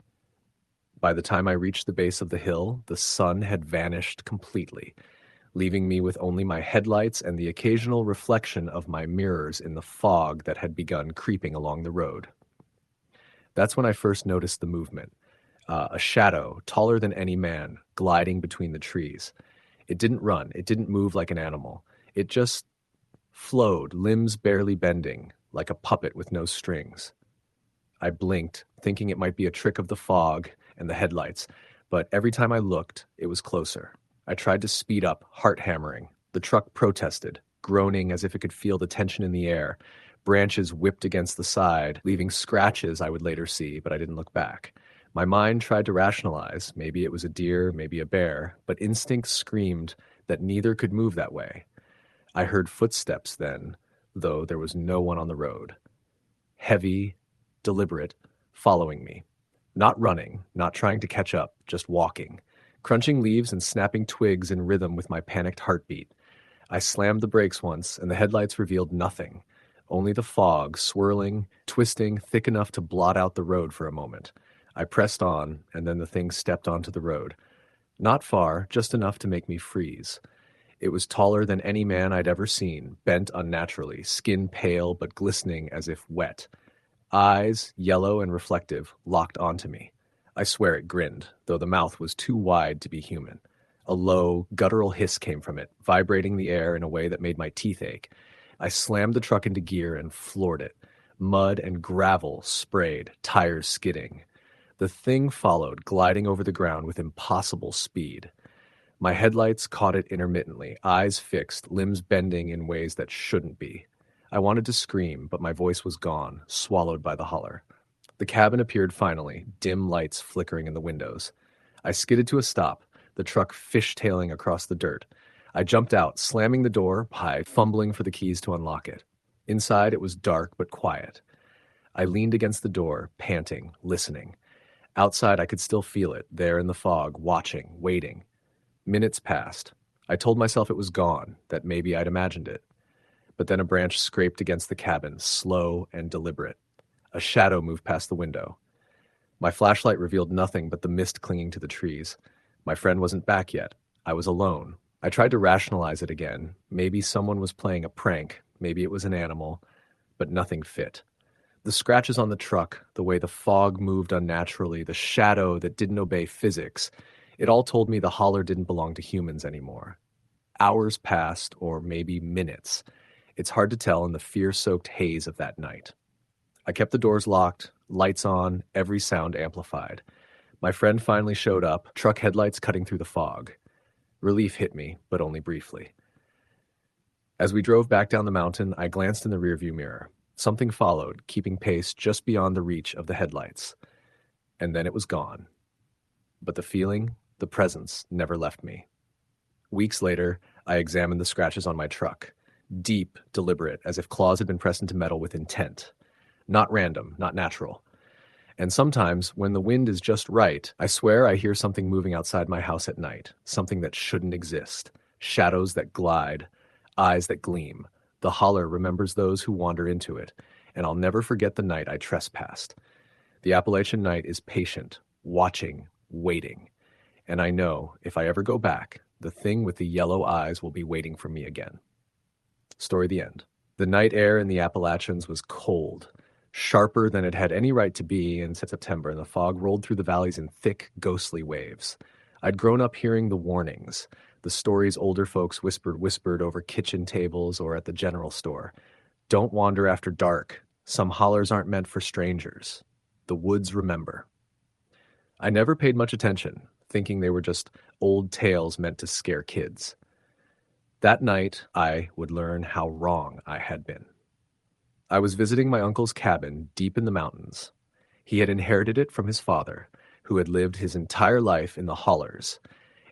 By the time I reached the base of the hill, the sun had vanished completely, leaving me with only my headlights and the occasional reflection of my mirrors in the fog that had begun creeping along the road. That's when I first noticed the movement. A shadow, taller than any man, gliding between the trees. It didn't run, it didn't move like an animal. It just flowed, limbs barely bending, like a puppet with no strings. I blinked, thinking it might be a trick of the fog and the headlights, but every time I looked, it was closer. I tried to speed up, heart hammering. The truck protested, groaning as if it could feel the tension in the air. Branches whipped against the side, leaving scratches I would later see, but I didn't look back. My mind tried to rationalize, maybe it was a deer, maybe a bear, but instinct screamed that neither could move that way. I heard footsteps then, though there was no one on the road. Heavy, deliberate, following me. Not running, not trying to catch up, just walking, crunching leaves and snapping twigs in rhythm with my panicked heartbeat. I slammed the brakes once, and the headlights revealed nothing, only the fog, swirling, twisting, thick enough to blot out the road for a moment. I pressed on, and then the thing stepped onto the road. Not far, just enough to make me freeze. It was taller than any man I'd ever seen, bent unnaturally, skin pale but glistening as if wet. Eyes, yellow and reflective, locked onto me. I swear it grinned, though the mouth was too wide to be human. A low, guttural hiss came from it, vibrating the air in a way that made my teeth ache. I slammed the truck into gear and floored it. Mud and gravel sprayed, tires skidding. The thing followed, gliding over the ground with impossible speed. My headlights caught it intermittently, eyes fixed, limbs bending in ways that shouldn't be. I wanted to scream, but my voice was gone, swallowed by the holler. The cabin appeared finally, dim lights flickering in the windows. I skidded to a stop, the truck fishtailing across the dirt. I jumped out, slamming the door high, fumbling for the keys to unlock it. Inside, it was dark but quiet. I leaned against the door, panting, listening. Outside, I could still feel it, there in the fog, watching, waiting. Minutes passed. I told myself it was gone, that maybe I'd imagined it. But then a branch scraped against the cabin, slow and deliberate. A shadow moved past the window. My flashlight revealed nothing but the mist clinging to the trees. My friend wasn't back yet. I was alone. I tried to rationalize it again. Maybe someone was playing a prank. Maybe it was an animal. But nothing fit. The scratches on the truck, the way the fog moved unnaturally, the shadow that didn't obey physics, it all told me the holler didn't belong to humans anymore. Hours passed, or maybe minutes. It's hard to tell in the fear-soaked haze of that night. I kept the doors locked, lights on, every sound amplified. My friend finally showed up, truck headlights cutting through the fog. Relief hit me, but only briefly. As we drove back down the mountain, I glanced in the rearview mirror. Something followed, keeping pace just beyond the reach of the headlights. And then it was gone. But the feeling, the presence, never left me. Weeks later, I examined the scratches on my truck. Deep, deliberate, as if claws had been pressed into metal with intent. Not random, not natural. And sometimes, when the wind is just right, I swear I hear something moving outside my house at night, something that shouldn't exist. Shadows that glide, eyes that gleam. The holler remembers those who wander into it, and I'll never forget the night I trespassed. The Appalachian night is patient, watching, waiting. And I know, if I ever go back, the thing with the yellow eyes will be waiting for me again. Story the end. The night air in the Appalachians was cold, sharper than it had any right to be in September, and the fog rolled through the valleys in thick, ghostly waves. I'd grown up hearing the warnings, the stories older folks whispered over kitchen tables or at the general store. Don't wander after dark. Some hollers aren't meant for strangers. The woods remember. I never paid much attention, thinking they were just old tales meant to scare kids. That night, I would learn how wrong I had been. I was visiting my uncle's cabin deep in the mountains. He had inherited it from his father, who had lived his entire life in the hollers,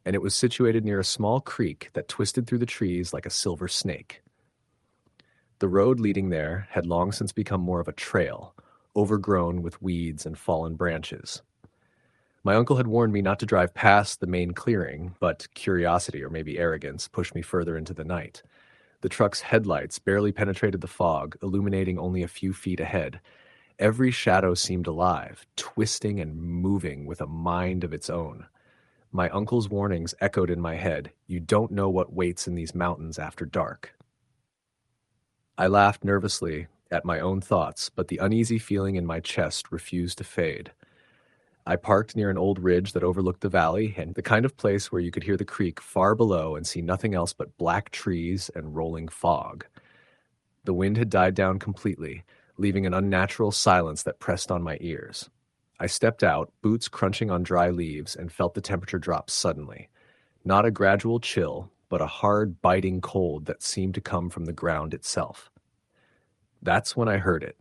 and it was situated near a small creek that twisted through the trees like a silver snake. The road leading there had long since become more of a trail, overgrown with weeds and fallen branches. My uncle had warned me not to drive past the main clearing, but curiosity, or maybe arrogance, pushed me further into the night. The truck's headlights barely penetrated the fog, illuminating only a few feet ahead. Every shadow seemed alive, twisting and moving with a mind of its own. My uncle's warnings echoed in my head. You don't know what waits in these mountains after dark. I laughed nervously at my own thoughts, but the uneasy feeling in my chest refused to fade. I parked near an old ridge that overlooked the valley, and the kind of place where you could hear the creek far below and see nothing else but black trees and rolling fog. The wind had died down completely, leaving an unnatural silence that pressed on my ears. I stepped out, boots crunching on dry leaves, and felt the temperature drop suddenly. Not a gradual chill, but a hard, biting cold that seemed to come from the ground itself. That's when I heard it.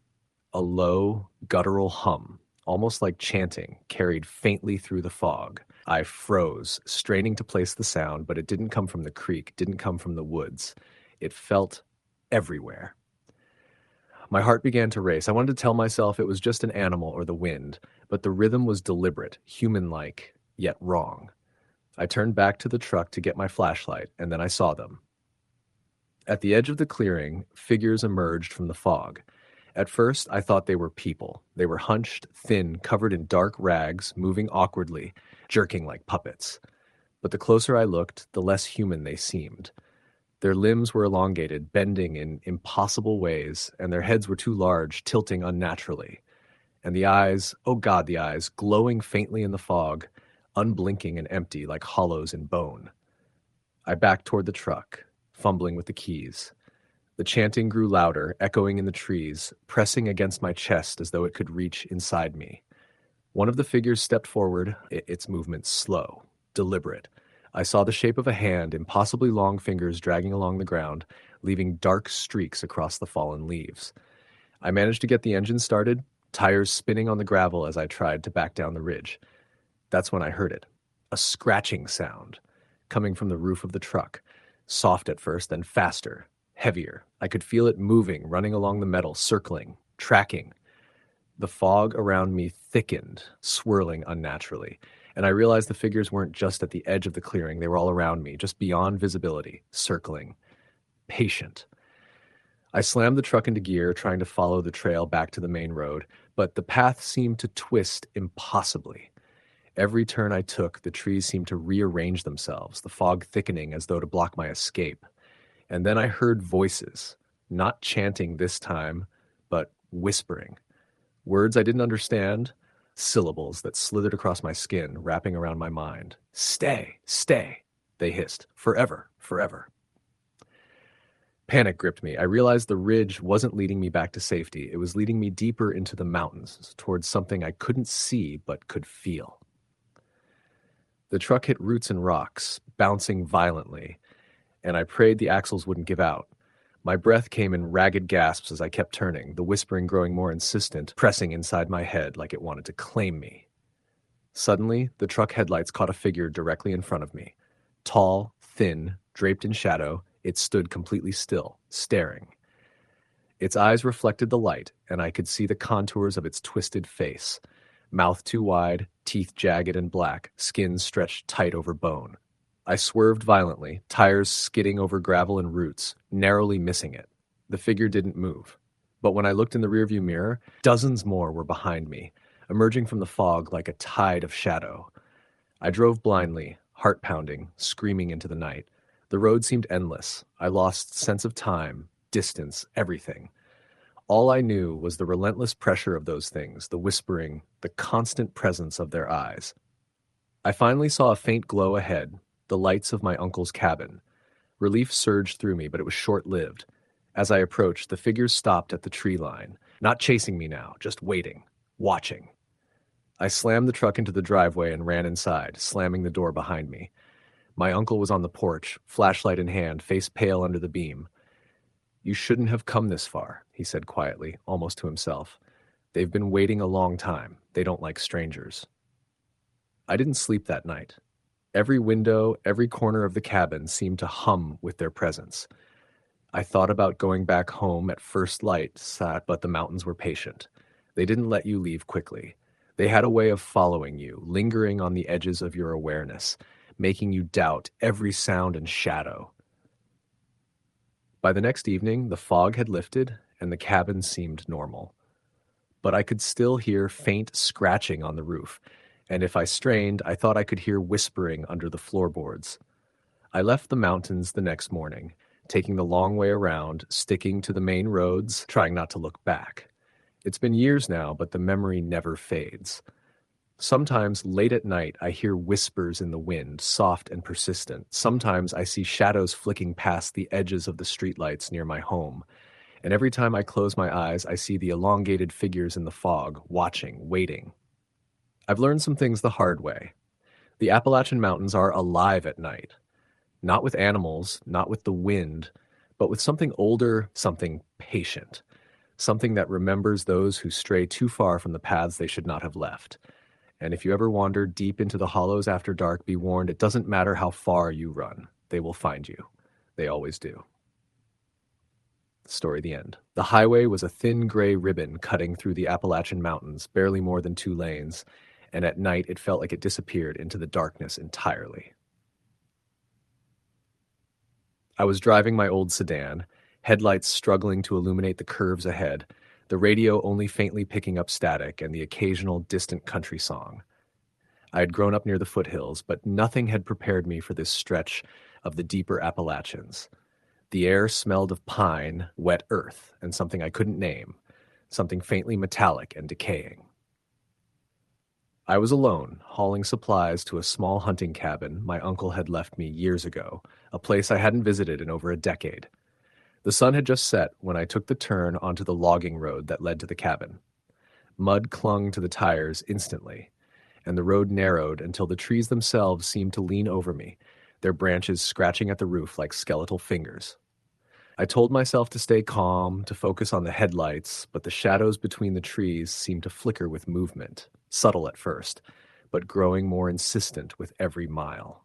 A low, guttural hum, almost like chanting, carried faintly through the fog. I froze, straining to place the sound, but it didn't come from the creek, didn't come from the woods. It felt everywhere. My heart began to race. I wanted to tell myself it was just an animal or the wind, but the rhythm was deliberate, human-like, yet wrong. I turned back to the truck to get my flashlight, and then I saw them. At the edge of the clearing, figures emerged from the fog. At first, I thought they were people. They were hunched, thin, covered in dark rags, moving awkwardly, jerking like puppets. But the closer I looked, the less human they seemed. Their limbs were elongated, bending in impossible ways, and their heads were too large, tilting unnaturally. And the eyes, oh God, the eyes, glowing faintly in the fog, unblinking and empty like hollows in bone. I backed toward the truck, fumbling with the keys. The chanting grew louder, echoing in the trees, pressing against my chest as though it could reach inside me. One of the figures stepped forward, its movements slow, deliberate. I saw the shape of a hand, impossibly long fingers dragging along the ground, leaving dark streaks across the fallen leaves. I managed to get the engine started, tires spinning on the gravel as I tried to back down the ridge. That's when I heard it. A scratching sound, coming from the roof of the truck. Soft at first, then faster, heavier. I could feel it moving, running along the metal, circling, tracking. The fog around me thickened, swirling unnaturally, and I realized the figures weren't just at the edge of the clearing, they were all around me, just beyond visibility, circling. Patient. I slammed the truck into gear, trying to follow the trail back to the main road, but the path seemed to twist impossibly. Every turn I took, the trees seemed to rearrange themselves, the fog thickening as though to block my escape. And then I heard voices, not chanting this time, but whispering. Words I didn't understand, syllables that slithered across my skin, wrapping around my mind. Stay, stay, they hissed. Forever, forever. Panic gripped me. I realized the ridge wasn't leading me back to safety. It was leading me deeper into the mountains, towards something I couldn't see but could feel. The truck hit roots and rocks, bouncing violently, and I prayed the axles wouldn't give out. My breath came in ragged gasps as I kept turning, the whispering growing more insistent, pressing inside my head like it wanted to claim me. Suddenly, the truck headlights caught a figure directly in front of me. Tall, thin, draped in shadow, it stood completely still, staring. Its eyes reflected the light, and I could see the contours of its twisted face. Mouth too wide, teeth jagged and black, skin stretched tight over bone. I swerved violently, tires skidding over gravel and roots, narrowly missing it. The figure didn't move. But when I looked in the rearview mirror, dozens more were behind me, emerging from the fog like a tide of shadow. I drove blindly, heart pounding, screaming into the night. The road seemed endless. I lost sense of time, distance, everything. All I knew was the relentless pressure of those things, the whispering, the constant presence of their eyes. I finally saw a faint glow ahead, the lights of my uncle's cabin. Relief surged through me, but it was short-lived. As I approached, the figures stopped at the tree line, not chasing me now, just waiting, watching. I slammed the truck into the driveway and ran inside, slamming the door behind me. My uncle was on the porch, flashlight in hand, face pale under the beam. "You shouldn't have come this far," he said quietly, almost to himself. "They've been waiting a long time. They don't like strangers." I didn't sleep that night. Every window, every corner of the cabin seemed to hum with their presence. I thought about going back home at first light, but the mountains were patient. They didn't let you leave quickly. They had a way of following you, lingering on the edges of your awareness, making you doubt every sound and shadow. By the next evening, the fog had lifted and the cabin seemed normal. But I could still hear faint scratching on the roof, and if I strained, I thought I could hear whispering under the floorboards. I left the mountains the next morning, taking the long way around, sticking to the main roads, trying not to look back. It's been years now, but the memory never fades. Sometimes, late at night, I hear whispers in the wind, soft and persistent. Sometimes I see shadows flicking past the edges of the streetlights near my home. And every time I close my eyes, I see the elongated figures in the fog, watching, waiting. I've learned some things the hard way. The Appalachian Mountains are alive at night. Not with animals, not with the wind, but with something older, something patient. Something that remembers those who stray too far from the paths they should not have left. And if you ever wander deep into the hollows after dark, be warned, it doesn't matter how far you run. They will find you. They always do. Story the end. The highway was a thin gray ribbon cutting through the Appalachian Mountains, barely more than 2 lanes, and at night it felt like it disappeared into the darkness entirely. I was driving my old sedan, headlights struggling to illuminate the curves ahead, the radio only faintly picking up static and the occasional distant country song. I had grown up near the foothills, but nothing had prepared me for this stretch of the deeper Appalachians. The air smelled of pine, wet earth, and something I couldn't name, something faintly metallic and decaying. I was alone, hauling supplies to a small hunting cabin my uncle had left me years ago, a place I hadn't visited in over a decade. The sun had just set when I took the turn onto the logging road that led to the cabin. Mud clung to the tires instantly, and the road narrowed until the trees themselves seemed to lean over me, their branches scratching at the roof like skeletal fingers. I told myself to stay calm, to focus on the headlights, but the shadows between the trees seemed to flicker with movement, subtle at first, but growing more insistent with every mile.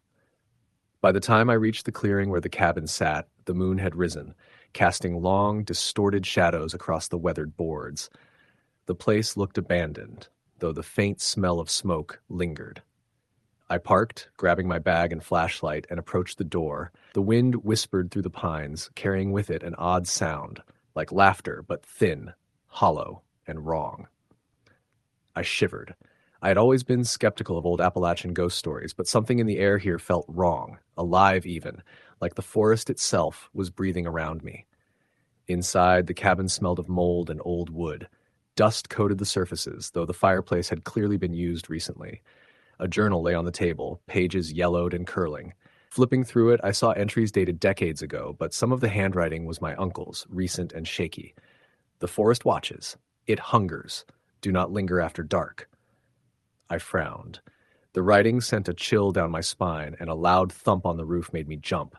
By the time I reached the clearing where the cabin sat, the moon had risen, casting long, distorted shadows across the weathered boards. The place looked abandoned, though the faint smell of smoke lingered. I parked, grabbing my bag and flashlight, and approached the door. The wind whispered through the pines, carrying with it an odd sound, like laughter, but thin, hollow, and wrong. I shivered. I had always been skeptical of old Appalachian ghost stories, but something in the air here felt wrong, alive even, like the forest itself was breathing around me. Inside, the cabin smelled of mold and old wood. Dust coated the surfaces, though the fireplace had clearly been used recently. A journal lay on the table, pages yellowed and curling. Flipping through it, I saw entries dated decades ago, but some of the handwriting was my uncle's, recent and shaky. The forest watches. It hungers. Do not linger after dark. I frowned. The writing sent a chill down my spine, and a loud thump on the roof made me jump.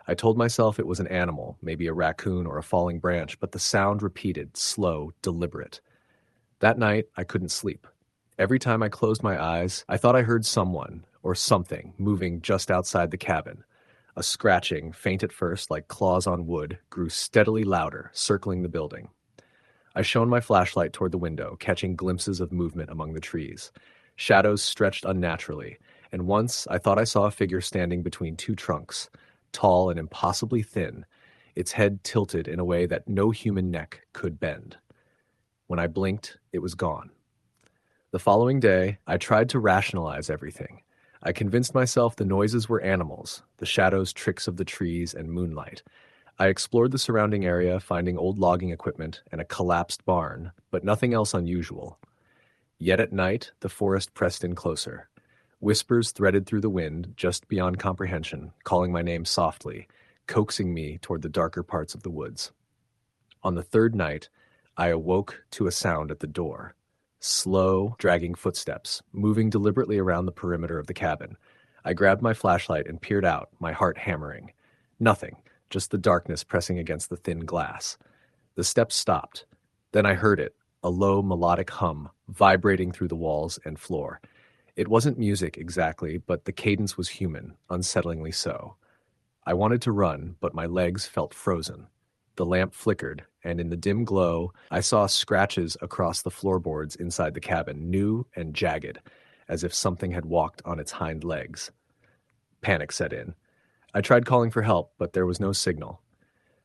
I told myself it was an animal, maybe a raccoon or a falling branch, but the sound repeated, slow, deliberate. That night, I couldn't sleep. Every time I closed my eyes, I thought I heard someone, or something, moving just outside the cabin. A scratching, faint at first like claws on wood, grew steadily louder, circling the building. I shone my flashlight toward the window, catching glimpses of movement among the trees. Shadows stretched unnaturally, and once I thought I saw a figure standing between two trunks, tall and impossibly thin, its head tilted in a way that no human neck could bend. When I blinked, it was gone. The following day, I tried to rationalize everything. I convinced myself the noises were animals, the shadows tricks of the trees and moonlight. I explored the surrounding area, finding old logging equipment and a collapsed barn, but nothing else unusual. Yet at night, the forest pressed in closer. Whispers threaded through the wind, just beyond comprehension, calling my name softly, coaxing me toward the darker parts of the woods. On the third night, I awoke to a sound at the door. Slow, dragging footsteps, moving deliberately around the perimeter of the cabin. I grabbed my flashlight and peered out, my heart hammering. Nothing, just the darkness pressing against the thin glass. The steps stopped. Then I heard it, a low melodic hum, vibrating through the walls and floor. It wasn't music exactly, but the cadence was human, unsettlingly so. I wanted to run, but my legs felt frozen. The lamp flickered, and in the dim glow, I saw scratches across the floorboards inside the cabin, new and jagged, as if something had walked on its hind legs. Panic set in. I tried calling for help, but there was no signal.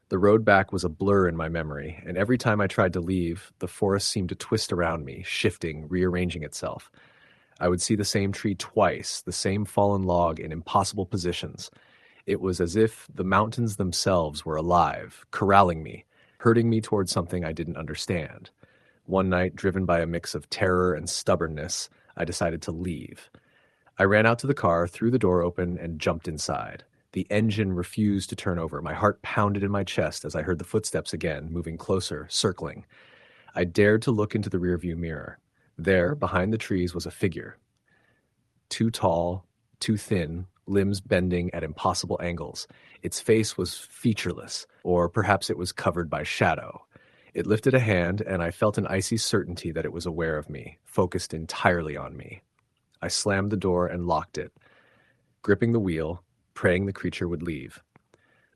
The road back was a blur in my memory, and every time I tried to leave, the forest seemed to twist around me, shifting, rearranging itself. I would see the same tree twice, the same fallen log in impossible positions. It was as if the mountains themselves were alive, corralling me, herding me toward something I didn't understand. One night, driven by a mix of terror and stubbornness, I decided to leave. I ran out to the car, threw the door open, and jumped inside. The engine refused to turn over. My heart pounded in my chest as I heard the footsteps again, moving closer, circling. I dared to look into the rearview mirror. There, behind the trees, was a figure. Too tall, too thin, limbs bending at impossible angles. Its face was featureless, or perhaps it was covered by shadow. It lifted a hand, and I felt an icy certainty that it was aware of me, focused entirely on me. I slammed the door and locked it, gripping the wheel, praying the creature would leave.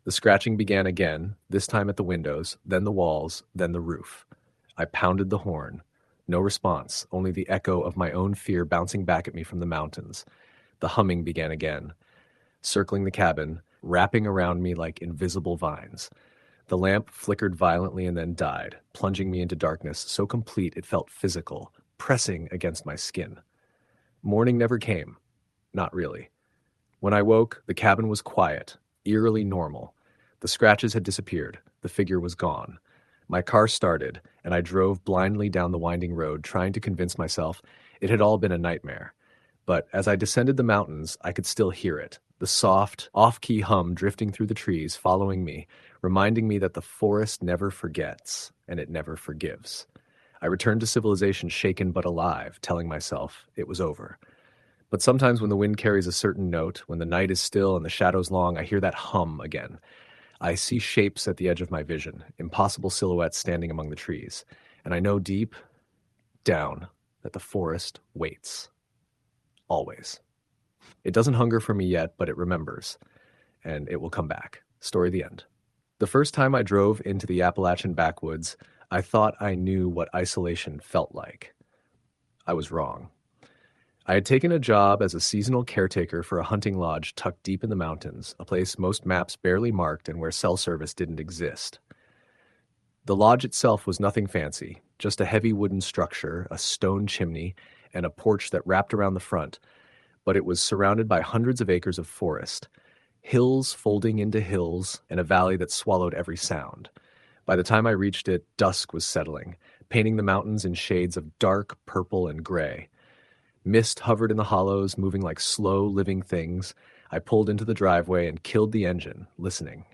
The scratching began again, this time at the windows, then the walls, then the roof. I pounded the horn. No response, only the echo of my own fear bouncing back at me from the mountains. The humming began again, circling the cabin, wrapping around me like invisible vines. The lamp flickered violently and then died, plunging me into darkness so complete it felt physical, pressing against my skin. Morning never came. Not really. When I woke, the cabin was quiet, eerily normal. The scratches had disappeared. The figure was gone. My car started, and I drove blindly down the winding road, trying to convince myself it had all been a nightmare. But as I descended the mountains, I could still hear it, the soft, off-key hum drifting through the trees, following me, reminding me that the forest never forgets, and it never forgives. I returned to civilization shaken but alive, telling myself it was over. But sometimes when the wind carries a certain note, when the night is still and the shadows long, I hear that hum again. I see shapes at the edge of my vision, impossible silhouettes standing among the trees, and I know deep down that the forest waits. Always. It doesn't hunger for me yet, but it remembers, and it will come back. Story the end. The first time I drove into the Appalachian backwoods, I thought I knew what isolation felt like. I was wrong. I had taken a job as a seasonal caretaker for a hunting lodge tucked deep in the mountains, a place most maps barely marked and where cell service didn't exist. The lodge itself was nothing fancy, just a heavy wooden structure, a stone chimney, and a porch that wrapped around the front, but it was surrounded by hundreds of acres of forest, hills folding into hills, and a valley that swallowed every sound. By the time I reached it, dusk was settling, painting the mountains in shades of dark purple and gray. Mist hovered in the hollows, moving like slow, living things. I pulled into the driveway and killed the engine, listening.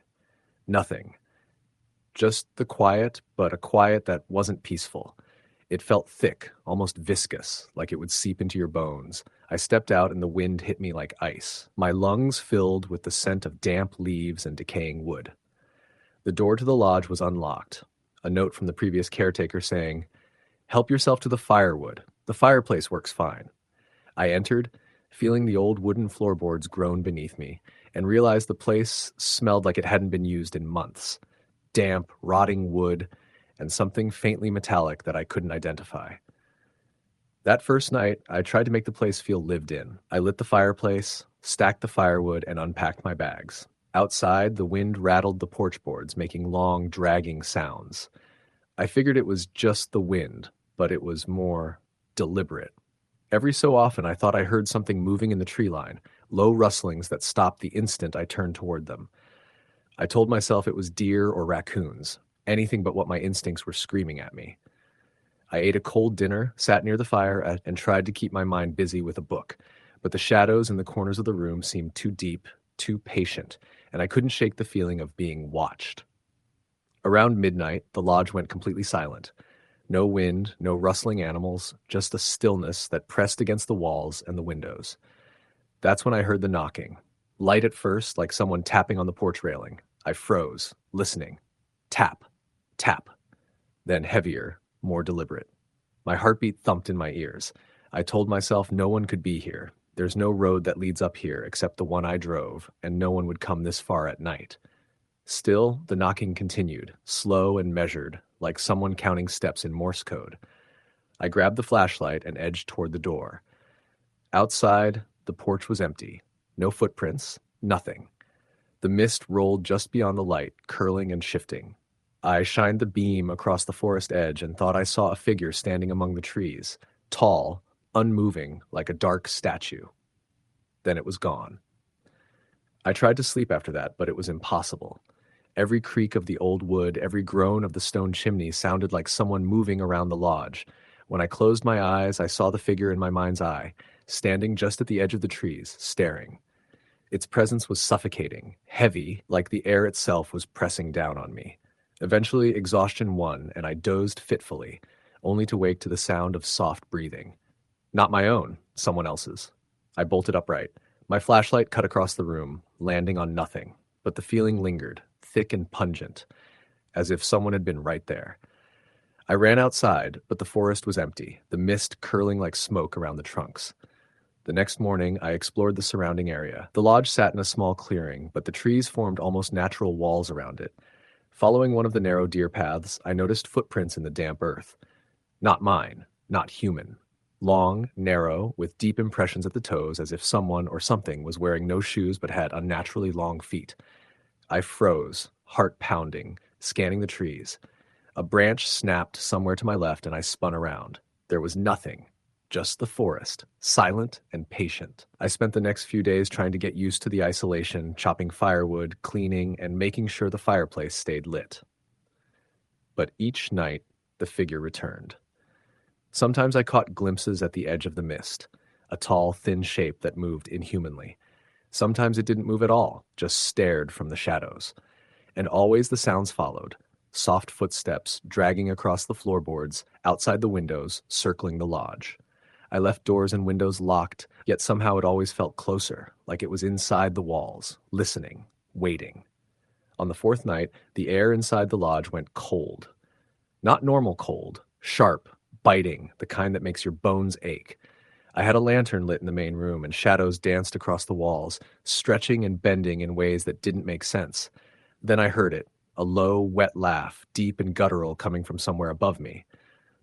Nothing. Just the quiet, but a quiet that wasn't peaceful. It felt thick, almost viscous, like it would seep into your bones. I stepped out and the wind hit me like ice, my lungs filled with the scent of damp leaves and decaying wood. The door to the lodge was unlocked. A note from the previous caretaker saying, "Help yourself to the firewood. The fireplace works fine." I entered, feeling the old wooden floorboards groan beneath me, and realized the place smelled like it hadn't been used in months. Damp, rotting wood, and something faintly metallic that I couldn't identify. That first night, I tried to make the place feel lived in. I lit the fireplace, stacked the firewood, and unpacked my bags. Outside, the wind rattled the porch boards, making long, dragging sounds. I figured it was just the wind, but it was more deliberate. Every so often, I thought I heard something moving in the tree line, low rustlings that stopped the instant I turned toward them. I told myself it was deer or raccoons, anything but what my instincts were screaming at me. I ate a cold dinner, sat near the fire, and tried to keep my mind busy with a book, but the shadows in the corners of the room seemed too deep, too patient, and I couldn't shake the feeling of being watched. Around midnight, the lodge went completely silent. No wind, no rustling animals, just a stillness that pressed against the walls and the windows. That's when I heard the knocking. Light at first, like someone tapping on the porch railing. I froze, listening. Tap, tap. Then heavier, more deliberate. My heartbeat thumped in my ears. I told myself no one could be here. There's no road that leads up here except the one I drove, and no one would come this far at night. Still, the knocking continued, slow and measured, like someone counting steps in Morse code. I grabbed the flashlight and edged toward the door. Outside, the porch was empty. No footprints, nothing. The mist rolled just beyond the light, curling and shifting. I shined the beam across the forest edge and thought I saw a figure standing among the trees, tall, unmoving, like a dark statue. Then it was gone. I tried to sleep after that, but it was impossible. Every creak of the old wood, every groan of the stone chimney sounded like someone moving around the lodge. When I closed my eyes, I saw the figure in my mind's eye, standing just at the edge of the trees, staring. Its presence was suffocating, heavy, like the air itself was pressing down on me. Eventually, exhaustion won, and I dozed fitfully, only to wake to the sound of soft breathing. Not my own, someone else's. I bolted upright. My flashlight cut across the room, landing on nothing, but the feeling lingered, thick and pungent, as if someone had been right there. I ran outside, but the forest was empty, the mist curling like smoke around the trunks. The next morning, I explored the surrounding area. The lodge sat in a small clearing, but the trees formed almost natural walls around it. Following one of the narrow deer paths, I noticed footprints in the damp earth. Not mine, not human. Long, narrow, with deep impressions at the toes, as if someone or something was wearing no shoes but had unnaturally long feet. I froze, heart pounding, scanning the trees. A branch snapped somewhere to my left and I spun around. There was nothing. Just the forest, silent and patient. I spent the next few days trying to get used to the isolation, chopping firewood, cleaning, and making sure the fireplace stayed lit. But each night, the figure returned. Sometimes I caught glimpses at the edge of the mist, a tall, thin shape that moved inhumanly. Sometimes it didn't move at all, just stared from the shadows. And always the sounds followed, soft footsteps dragging across the floorboards, outside the windows, circling the lodge. I left doors and windows locked, yet somehow it always felt closer, like it was inside the walls, listening, waiting. On the fourth night, the air inside the lodge went cold. Not normal cold, sharp, biting, the kind that makes your bones ache. I had a lantern lit in the main room, and shadows danced across the walls, stretching and bending in ways that didn't make sense. Then I heard it, a low, wet laugh, deep and guttural, coming from somewhere above me.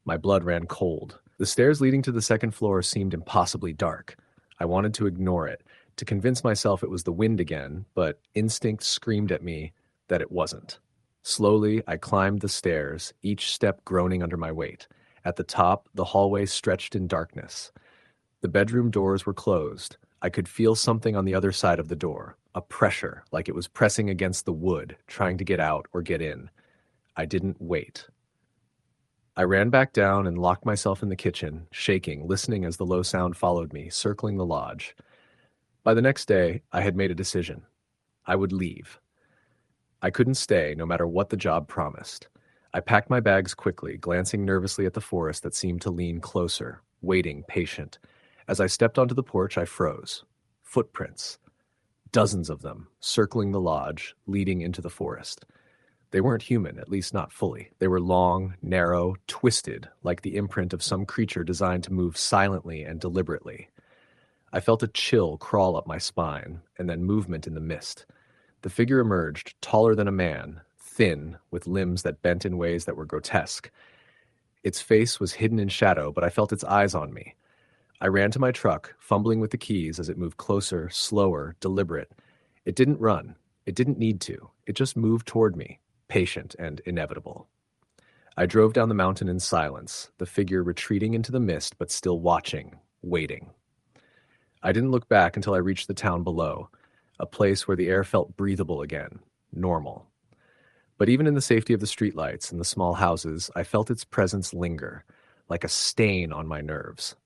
My blood ran cold. The stairs leading to the second floor seemed impossibly dark. I wanted to ignore it, to convince myself it was the wind again, but instinct screamed at me that it wasn't. Slowly, I climbed the stairs, each step groaning under my weight. At the top, the hallway stretched in darkness. The bedroom doors were closed. I could feel something on the other side of the door, a pressure, like it was pressing against the wood, trying to get out or get in. I didn't wait. I ran back down and locked myself in the kitchen, shaking, listening as the low sound followed me, circling the lodge. By the next day, I had made a decision. I would leave. I couldn't stay, no matter what the job promised. I packed my bags quickly, glancing nervously at the forest that seemed to lean closer, waiting, patient. As I stepped onto the porch, I froze. Footprints. Dozens of them, circling the lodge, leading into the forest. They weren't human, at least not fully. They were long, narrow, twisted, like the imprint of some creature designed to move silently and deliberately. I felt a chill crawl up my spine, and then movement in the mist. The figure emerged, taller than a man, thin, with limbs that bent in ways that were grotesque. Its face was hidden in shadow, but I felt its eyes on me. I ran to my truck, fumbling with the keys as it moved closer, slower, deliberate. It didn't run. It didn't need to. It just moved toward me, patient and inevitable. I drove down the mountain in silence, the figure retreating into the mist but still watching, waiting. I didn't look back until I reached the town below, a place where the air felt breathable again, normal. But even in the safety of the streetlights and the small houses, I felt its presence linger, like a stain on my nerves.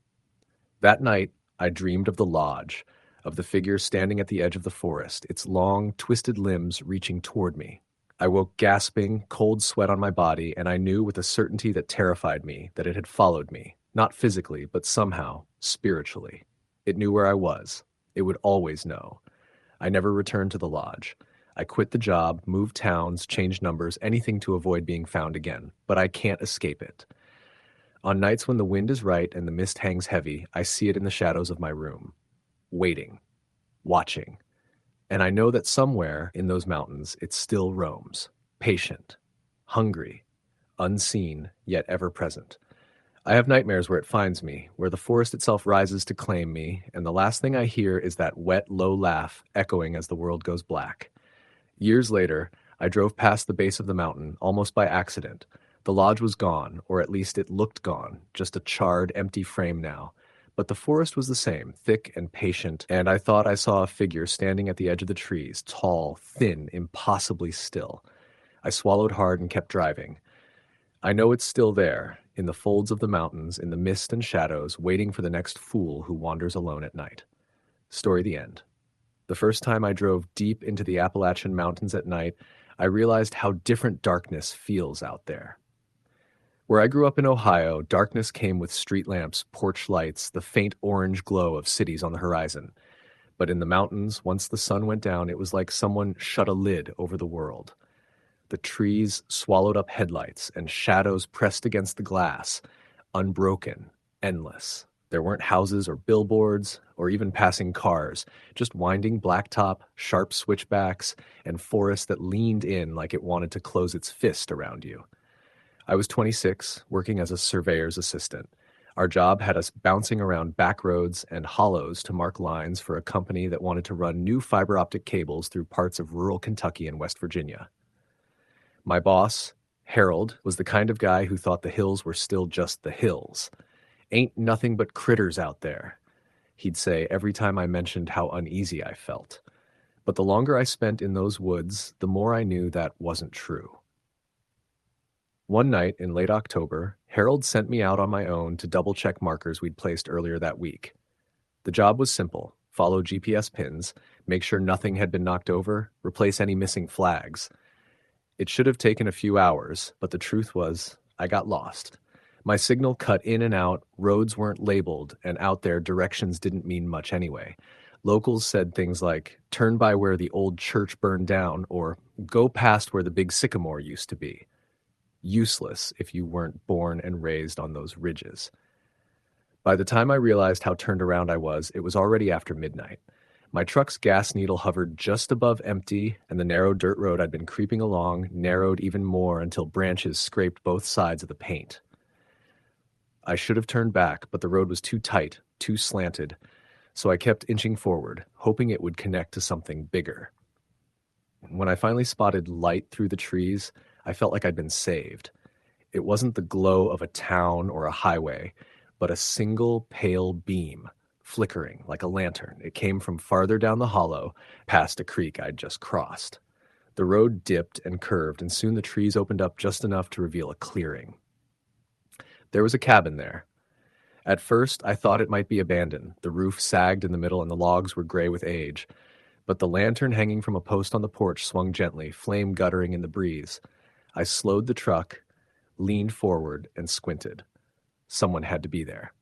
That night, I dreamed of the lodge, of the figure standing at the edge of the forest, its long, twisted limbs reaching toward me. I woke gasping, cold sweat on my body, and I knew with a certainty that terrified me that it had followed me, not physically, but somehow, spiritually. It knew where I was. It would always know. I never returned to the lodge. I quit the job, moved towns, changed numbers, anything to avoid being found again, but I can't escape it. On nights when the wind is right and the mist hangs heavy, I see it in the shadows of my room, waiting, watching. And I know that somewhere in those mountains it still roams, patient, hungry, unseen, yet ever present. I have nightmares where it finds me, where the forest itself rises to claim me, and the last thing I hear is that wet, low laugh echoing as the world goes black. Years later, I drove past the base of the mountain, almost by accident. The lodge was gone, or at least it looked gone, just a charred, empty frame now. But the forest was the same, thick and patient, and I thought I saw a figure standing at the edge of the trees, tall, thin, impossibly still. I swallowed hard and kept driving. I know it's still there, in the folds of the mountains, in the mist and shadows, waiting for the next fool who wanders alone at night. Story the end. The first time I drove deep into the Appalachian Mountains at night, I realized how different darkness feels out there. Where I grew up in Ohio, darkness came with street lamps, porch lights, the faint orange glow of cities on the horizon. But in the mountains, once the sun went down, it was like someone shut a lid over the world. The trees swallowed up headlights, and shadows pressed against the glass, unbroken, endless. There weren't houses or billboards, or even passing cars, just winding blacktop, sharp switchbacks, and forest that leaned in like it wanted to close its fist around you. I was 26, working as a surveyor's assistant. Our job had us bouncing around back roads and hollows to mark lines for a company that wanted to run new fiber optic cables through parts of rural Kentucky and West Virginia. My boss, Harold, was the kind of guy who thought the hills were still just the hills. "Ain't nothing but critters out there," he'd say every time I mentioned how uneasy I felt. But the longer I spent in those woods, the more I knew that wasn't true. One night in late October, Harold sent me out on my own to double-check markers we'd placed earlier that week. The job was simple: follow GPS pins, make sure nothing had been knocked over, replace any missing flags. It should have taken a few hours, but the truth was, I got lost. My signal cut in and out, roads weren't labeled, and out there directions didn't mean much anyway. Locals said things like, "Turn by where the old church burned down," or "Go past where the big sycamore used to be." Useless if you weren't born and raised on those ridges. By the time I realized how turned around I was, it was already after midnight. My truck's gas needle hovered just above empty, and the narrow dirt road I'd been creeping along narrowed even more until branches scraped both sides of the paint. I should have turned back, but the road was too tight, too slanted, so I kept inching forward, hoping it would connect to something bigger. When I finally spotted light through the trees, I felt like I'd been saved. It wasn't the glow of a town or a highway, but a single pale beam, flickering like a lantern. It came from farther down the hollow, past a creek I'd just crossed. The road dipped and curved, and soon the trees opened up just enough to reveal a clearing. There was a cabin there. At first, I thought it might be abandoned. The roof sagged in the middle and the logs were gray with age. But the lantern hanging from a post on the porch swung gently, flame guttering in the breeze. I slowed the truck, leaned forward, and squinted. Someone had to be there.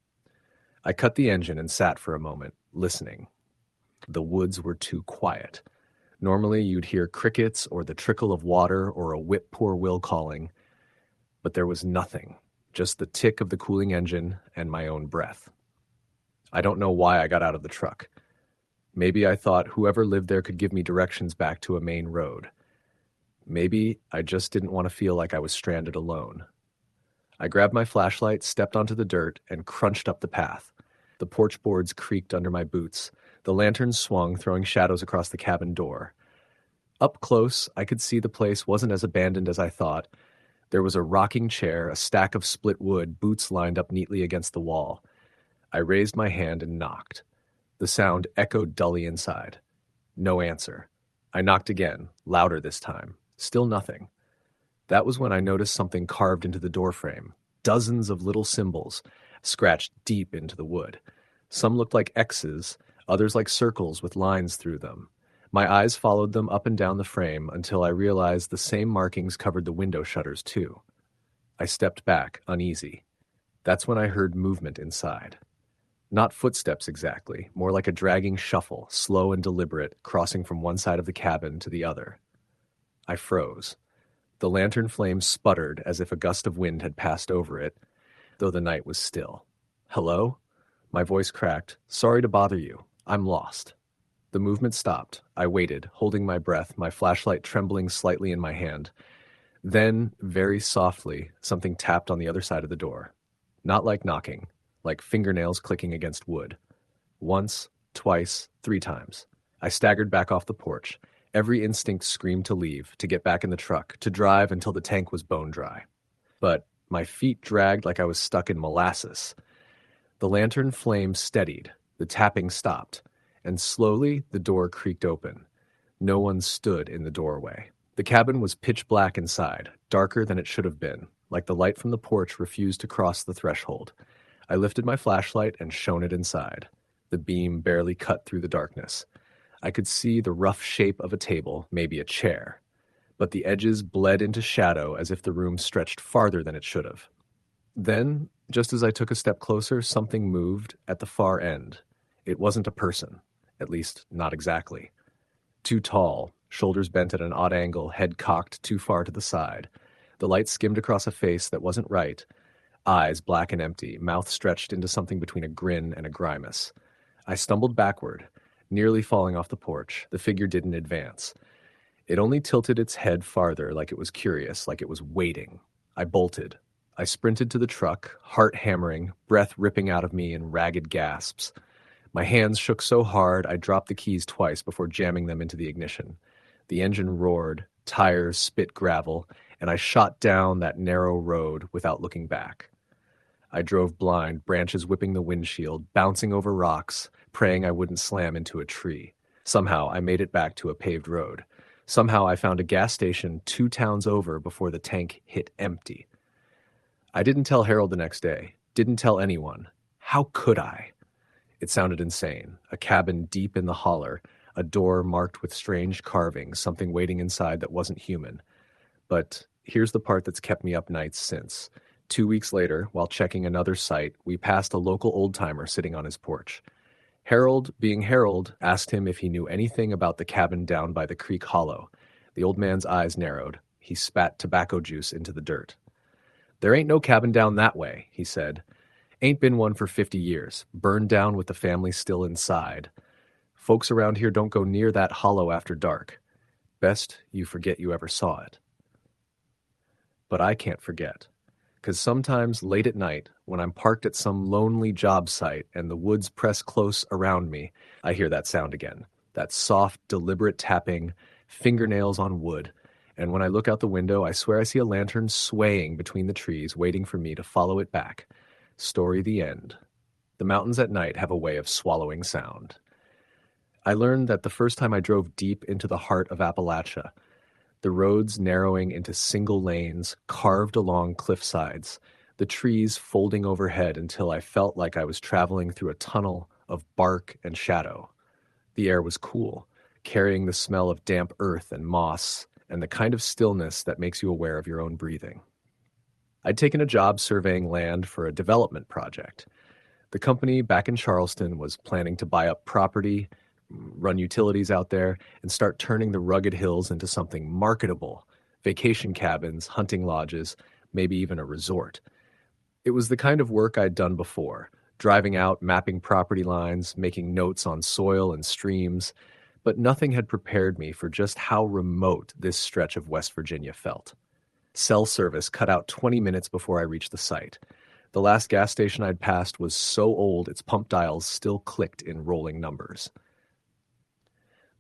I cut the engine and sat for a moment, listening. The woods were too quiet. Normally you'd hear crickets or the trickle of water or a whip poor will calling. But there was nothing, just the tick of the cooling engine and my own breath. I don't know why I got out of the truck. Maybe I thought whoever lived there could give me directions back to a main road. Maybe I just didn't want to feel like I was stranded alone. I grabbed my flashlight, stepped onto the dirt, and crunched up the path. The porch boards creaked under my boots. The lantern swung, throwing shadows across the cabin door. Up close, I could see the place wasn't as abandoned as I thought. There was a rocking chair, a stack of split wood, boots lined up neatly against the wall. I raised my hand and knocked. The sound echoed dully inside. No answer. I knocked again, louder this time. Still nothing. That was when I noticed something carved into the doorframe. Dozens of little symbols, scratched deep into the wood. Some looked like X's, others like circles with lines through them. My eyes followed them up and down the frame until I realized the same markings covered the window shutters too. I stepped back, uneasy. That's when I heard movement inside. Not footsteps exactly, more like a dragging shuffle, slow and deliberate, crossing from one side of the cabin to the other. I froze. The lantern flame sputtered as if a gust of wind had passed over it, though the night was still. "Hello?" My voice cracked. "Sorry to bother you. I'm lost." The movement stopped. I waited, holding my breath, my flashlight trembling slightly in my hand. Then, very softly, something tapped on the other side of the door. Not like knocking, like fingernails clicking against wood. Once, twice, 3 times. I staggered back off the porch. Every instinct screamed to leave, to get back in the truck, to drive until the tank was bone dry. But my feet dragged like I was stuck in molasses. The lantern flame steadied. The tapping stopped. And slowly, the door creaked open. No one stood in the doorway. The cabin was pitch black inside, darker than it should have been, like the light from the porch refused to cross the threshold. I lifted my flashlight and shone it inside. The beam barely cut through the darkness. I could see the rough shape of a table, maybe a chair, but the edges bled into shadow as if the room stretched farther than it should have. Then, just as I took a step closer, something moved at the far end. It wasn't a person, at least not exactly. Too tall, shoulders bent at an odd angle, head cocked too far to the side. The light skimmed across a face that wasn't right, eyes black and empty, mouth stretched into something between a grin and a grimace. I stumbled backward, nearly falling off the porch. The figure didn't advance. It only tilted its head farther, like it was curious, like it was waiting. I bolted. I sprinted to the truck, heart hammering, breath ripping out of me in ragged gasps. My hands shook so hard I dropped the keys twice before jamming them into the ignition. The engine roared, tires spit gravel, and I shot down that narrow road without looking back. I drove blind, branches whipping the windshield, bouncing over rocks, praying I wouldn't slam into a tree. Somehow, I made it back to a paved road. Somehow, I found a gas station 2 towns over before the tank hit empty. I didn't tell Harold the next day. Didn't tell anyone. How could I? It sounded insane. A cabin deep in the holler, a door marked with strange carvings, something waiting inside that wasn't human. But here's the part that's kept me up nights since. 2 weeks later, while checking another site, we passed a local old-timer sitting on his porch. Harold, being Harold, asked him if he knew anything about the cabin down by the creek hollow. The old man's eyes narrowed. He spat tobacco juice into the dirt. "There ain't no cabin down that way," he said. "Ain't been one for 50 years. Burned down with the family still inside. Folks around here don't go near that hollow after dark. Best you forget you ever saw it." But I can't forget. 'Cause sometimes late at night, when I'm parked at some lonely job site and the woods press close around me, I hear that sound again. That soft, deliberate tapping, fingernails on wood. And when I look out the window, I swear I see a lantern swaying between the trees, waiting for me to follow it back. Story the end. The mountains at night have a way of swallowing sound. I learned that the first time I drove deep into the heart of Appalachia, the roads narrowing into single lanes, carved along cliff sides, the trees folding overhead until I felt like I was traveling through a tunnel of bark and shadow. The air was cool, carrying the smell of damp earth and moss, and the kind of stillness that makes you aware of your own breathing. I'd taken a job surveying land for a development project. The company back in Charleston was planning to buy up property, run utilities out there, and start turning the rugged hills into something marketable: vacation cabins, hunting lodges, maybe even a resort. It was the kind of work I'd done before, driving out, mapping property lines, making notes on soil and streams, but nothing had prepared me for just how remote this stretch of West Virginia felt. Cell service cut out 20 minutes before I reached the site. The last gas station I'd passed was so old its pump dials still clicked in rolling numbers.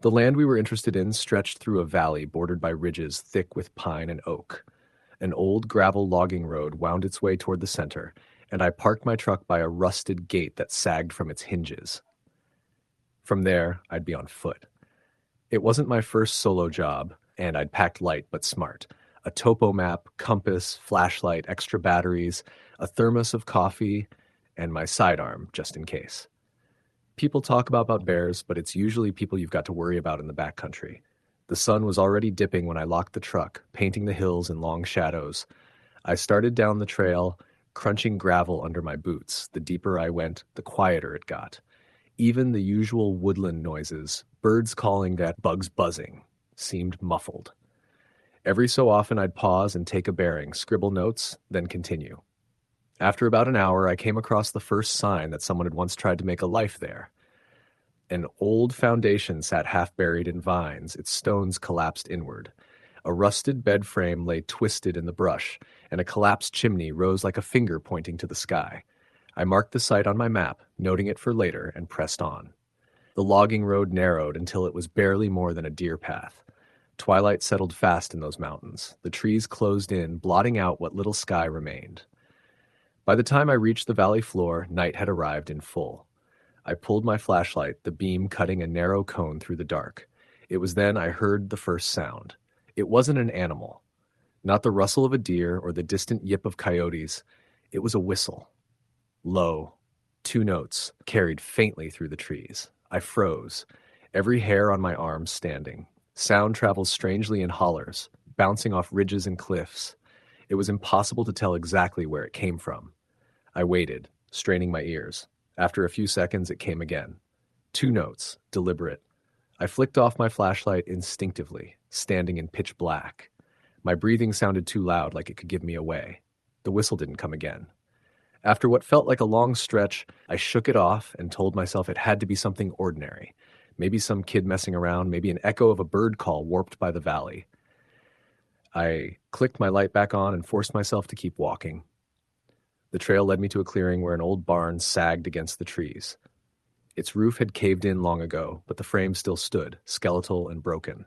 The land we were interested in stretched through a valley bordered by ridges thick with pine and oak. An old gravel logging road wound its way toward the center, and I parked my truck by a rusted gate that sagged from its hinges. From there, I'd be on foot. It wasn't my first solo job, and I'd packed light but smart. A topo map, compass, flashlight, extra batteries, a thermos of coffee, and my sidearm, just in case. People talk about bears, but it's usually people you've got to worry about in the backcountry. The sun was already dipping when I locked the truck, painting the hills in long shadows. I started down the trail, crunching gravel under my boots. The deeper I went, the quieter it got. Even the usual woodland noises, birds calling that bugs buzzing, seemed muffled. Every so often I'd pause and take a bearing, scribble notes, then continue. After about an hour, I came across the first sign that someone had once tried to make a life there. An old foundation sat half buried in vines, its stones collapsed inward. A rusted bed frame lay twisted in the brush, and a collapsed chimney rose like a finger pointing to the sky. I marked the site on my map, noting it for later, and pressed on. The logging road narrowed until it was barely more than a deer path. Twilight settled fast in those mountains. The trees closed in, blotting out what little sky remained. By the time I reached the valley floor, night had arrived in full. I pulled my flashlight, the beam cutting a narrow cone through the dark. It was then I heard the first sound. It wasn't an animal. Not the rustle of a deer or the distant yip of coyotes. It was a whistle. Low, 2 notes, carried faintly through the trees. I froze, every hair on my arm standing. Sound travels strangely in hollers, bouncing off ridges and cliffs. It was impossible to tell exactly where it came from. I waited, straining my ears. After a few seconds, it came again. 2 notes, deliberate. I flicked off my flashlight instinctively, standing in pitch black. My breathing sounded too loud, like it could give me away. The whistle didn't come again. After what felt like a long stretch, I shook it off and told myself it had to be something ordinary. Maybe some kid messing around, maybe an echo of a bird call warped by the valley. I clicked my light back on and forced myself to keep walking. The trail led me to a clearing where an old barn sagged against the trees. Its roof had caved in long ago, but the frame still stood, skeletal and broken.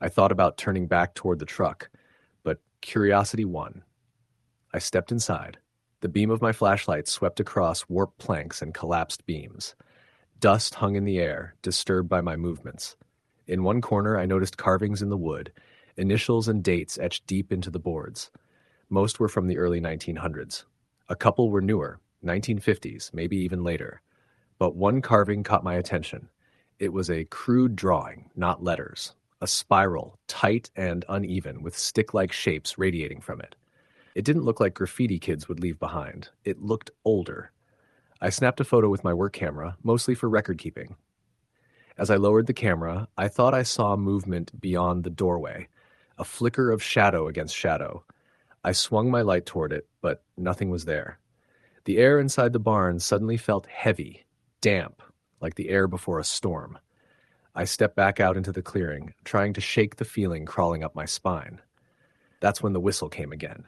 I thought about turning back toward the truck, but curiosity won. I stepped inside. The beam of my flashlight swept across warped planks and collapsed beams. Dust hung in the air, disturbed by my movements. In one corner, I noticed carvings in the wood, initials and dates etched deep into the boards. Most were from the early 1900s. A couple were newer, 1950s, maybe even later. But one carving caught my attention. It was a crude drawing, not letters. A spiral, tight and uneven, with stick-like shapes radiating from it. It didn't look like graffiti kids would leave behind. It looked older. I snapped a photo with my work camera, mostly for record keeping. As I lowered the camera, I thought I saw movement beyond the doorway, a flicker of shadow against shadow. I swung my light toward it, but nothing was there. The air inside the barn suddenly felt heavy, damp, like the air before a storm. I stepped back out into the clearing, trying to shake the feeling crawling up my spine. That's when the whistle came again.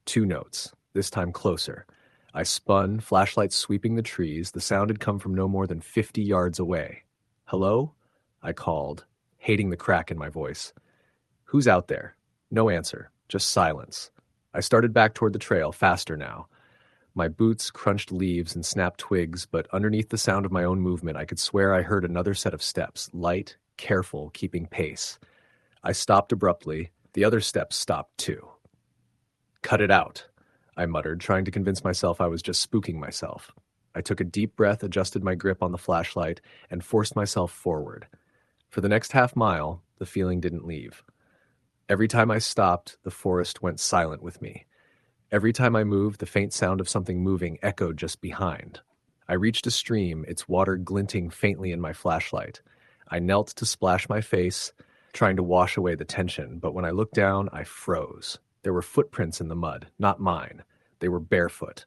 2 notes, this time closer. I spun, flashlight sweeping the trees. The sound had come from no more than 50 yards away. "Hello?" I called, hating the crack in my voice. "Who's out there?" No answer, just silence. I started back toward the trail, faster now. My boots crunched leaves and snapped twigs, but underneath the sound of my own movement, I could swear I heard another set of steps, light, careful, keeping pace. I stopped abruptly. The other steps stopped too. "Cut it out," I muttered, trying to convince myself I was just spooking myself. I took a deep breath, adjusted my grip on the flashlight, and forced myself forward. For the next half-mile, the feeling didn't leave. Every time I stopped, the forest went silent with me. Every time I moved, the faint sound of something moving echoed just behind. I reached a stream, its water glinting faintly in my flashlight. I knelt to splash my face, trying to wash away the tension, but when I looked down, I froze. There were footprints in the mud, not mine. They were barefoot.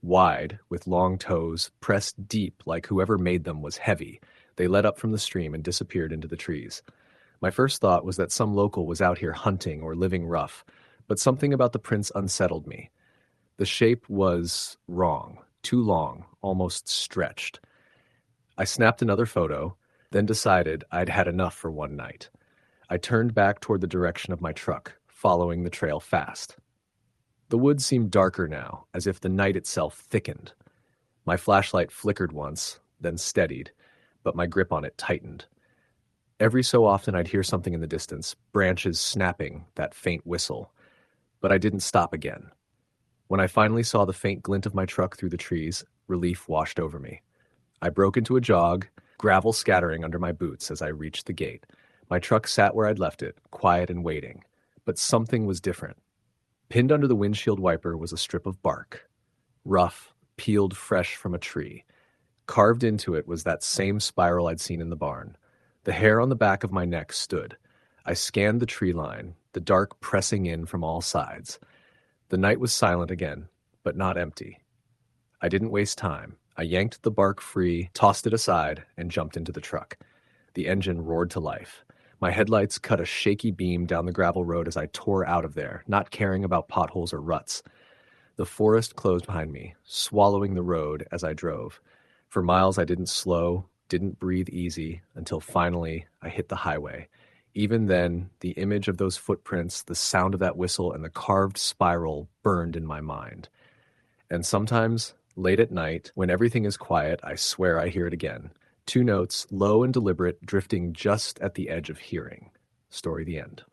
Wide, with long toes, pressed deep like whoever made them was heavy. They led up from the stream and disappeared into the trees. My first thought was that some local was out here hunting or living rough, but something about the prints unsettled me. The shape was wrong, too long, almost stretched. I snapped another photo, then decided I'd had enough for one night. I turned back toward the direction of my truck, following the trail fast. The woods seemed darker now, as if the night itself thickened. My flashlight flickered once, then steadied, but my grip on it tightened. Every so often I'd hear something in the distance, branches snapping, that faint whistle. But I didn't stop again. When I finally saw the faint glint of my truck through the trees, relief washed over me. I broke into a jog, gravel scattering under my boots as I reached the gate. My truck sat where I'd left it, quiet and waiting. But something was different. Pinned under the windshield wiper was a strip of bark. Rough, peeled fresh from a tree. Carved into it was that same spiral I'd seen in the barn. The hair on the back of my neck stood. I scanned the tree line, the dark pressing in from all sides. The night was silent again, but not empty. I didn't waste time. I yanked the bark free, tossed it aside, and jumped into the truck. The engine roared to life. My headlights cut a shaky beam down the gravel road as I tore out of there, not caring about potholes or ruts. The forest closed behind me, swallowing the road as I drove. For miles I didn't slow, didn't breathe easy, until finally I hit the highway. Even then, the image of those footprints, the sound of that whistle, and the carved spiral burned in my mind. And sometimes, late at night, when everything is quiet, I swear I hear it again. 2 notes, low and deliberate, drifting just at the edge of hearing. Story the end.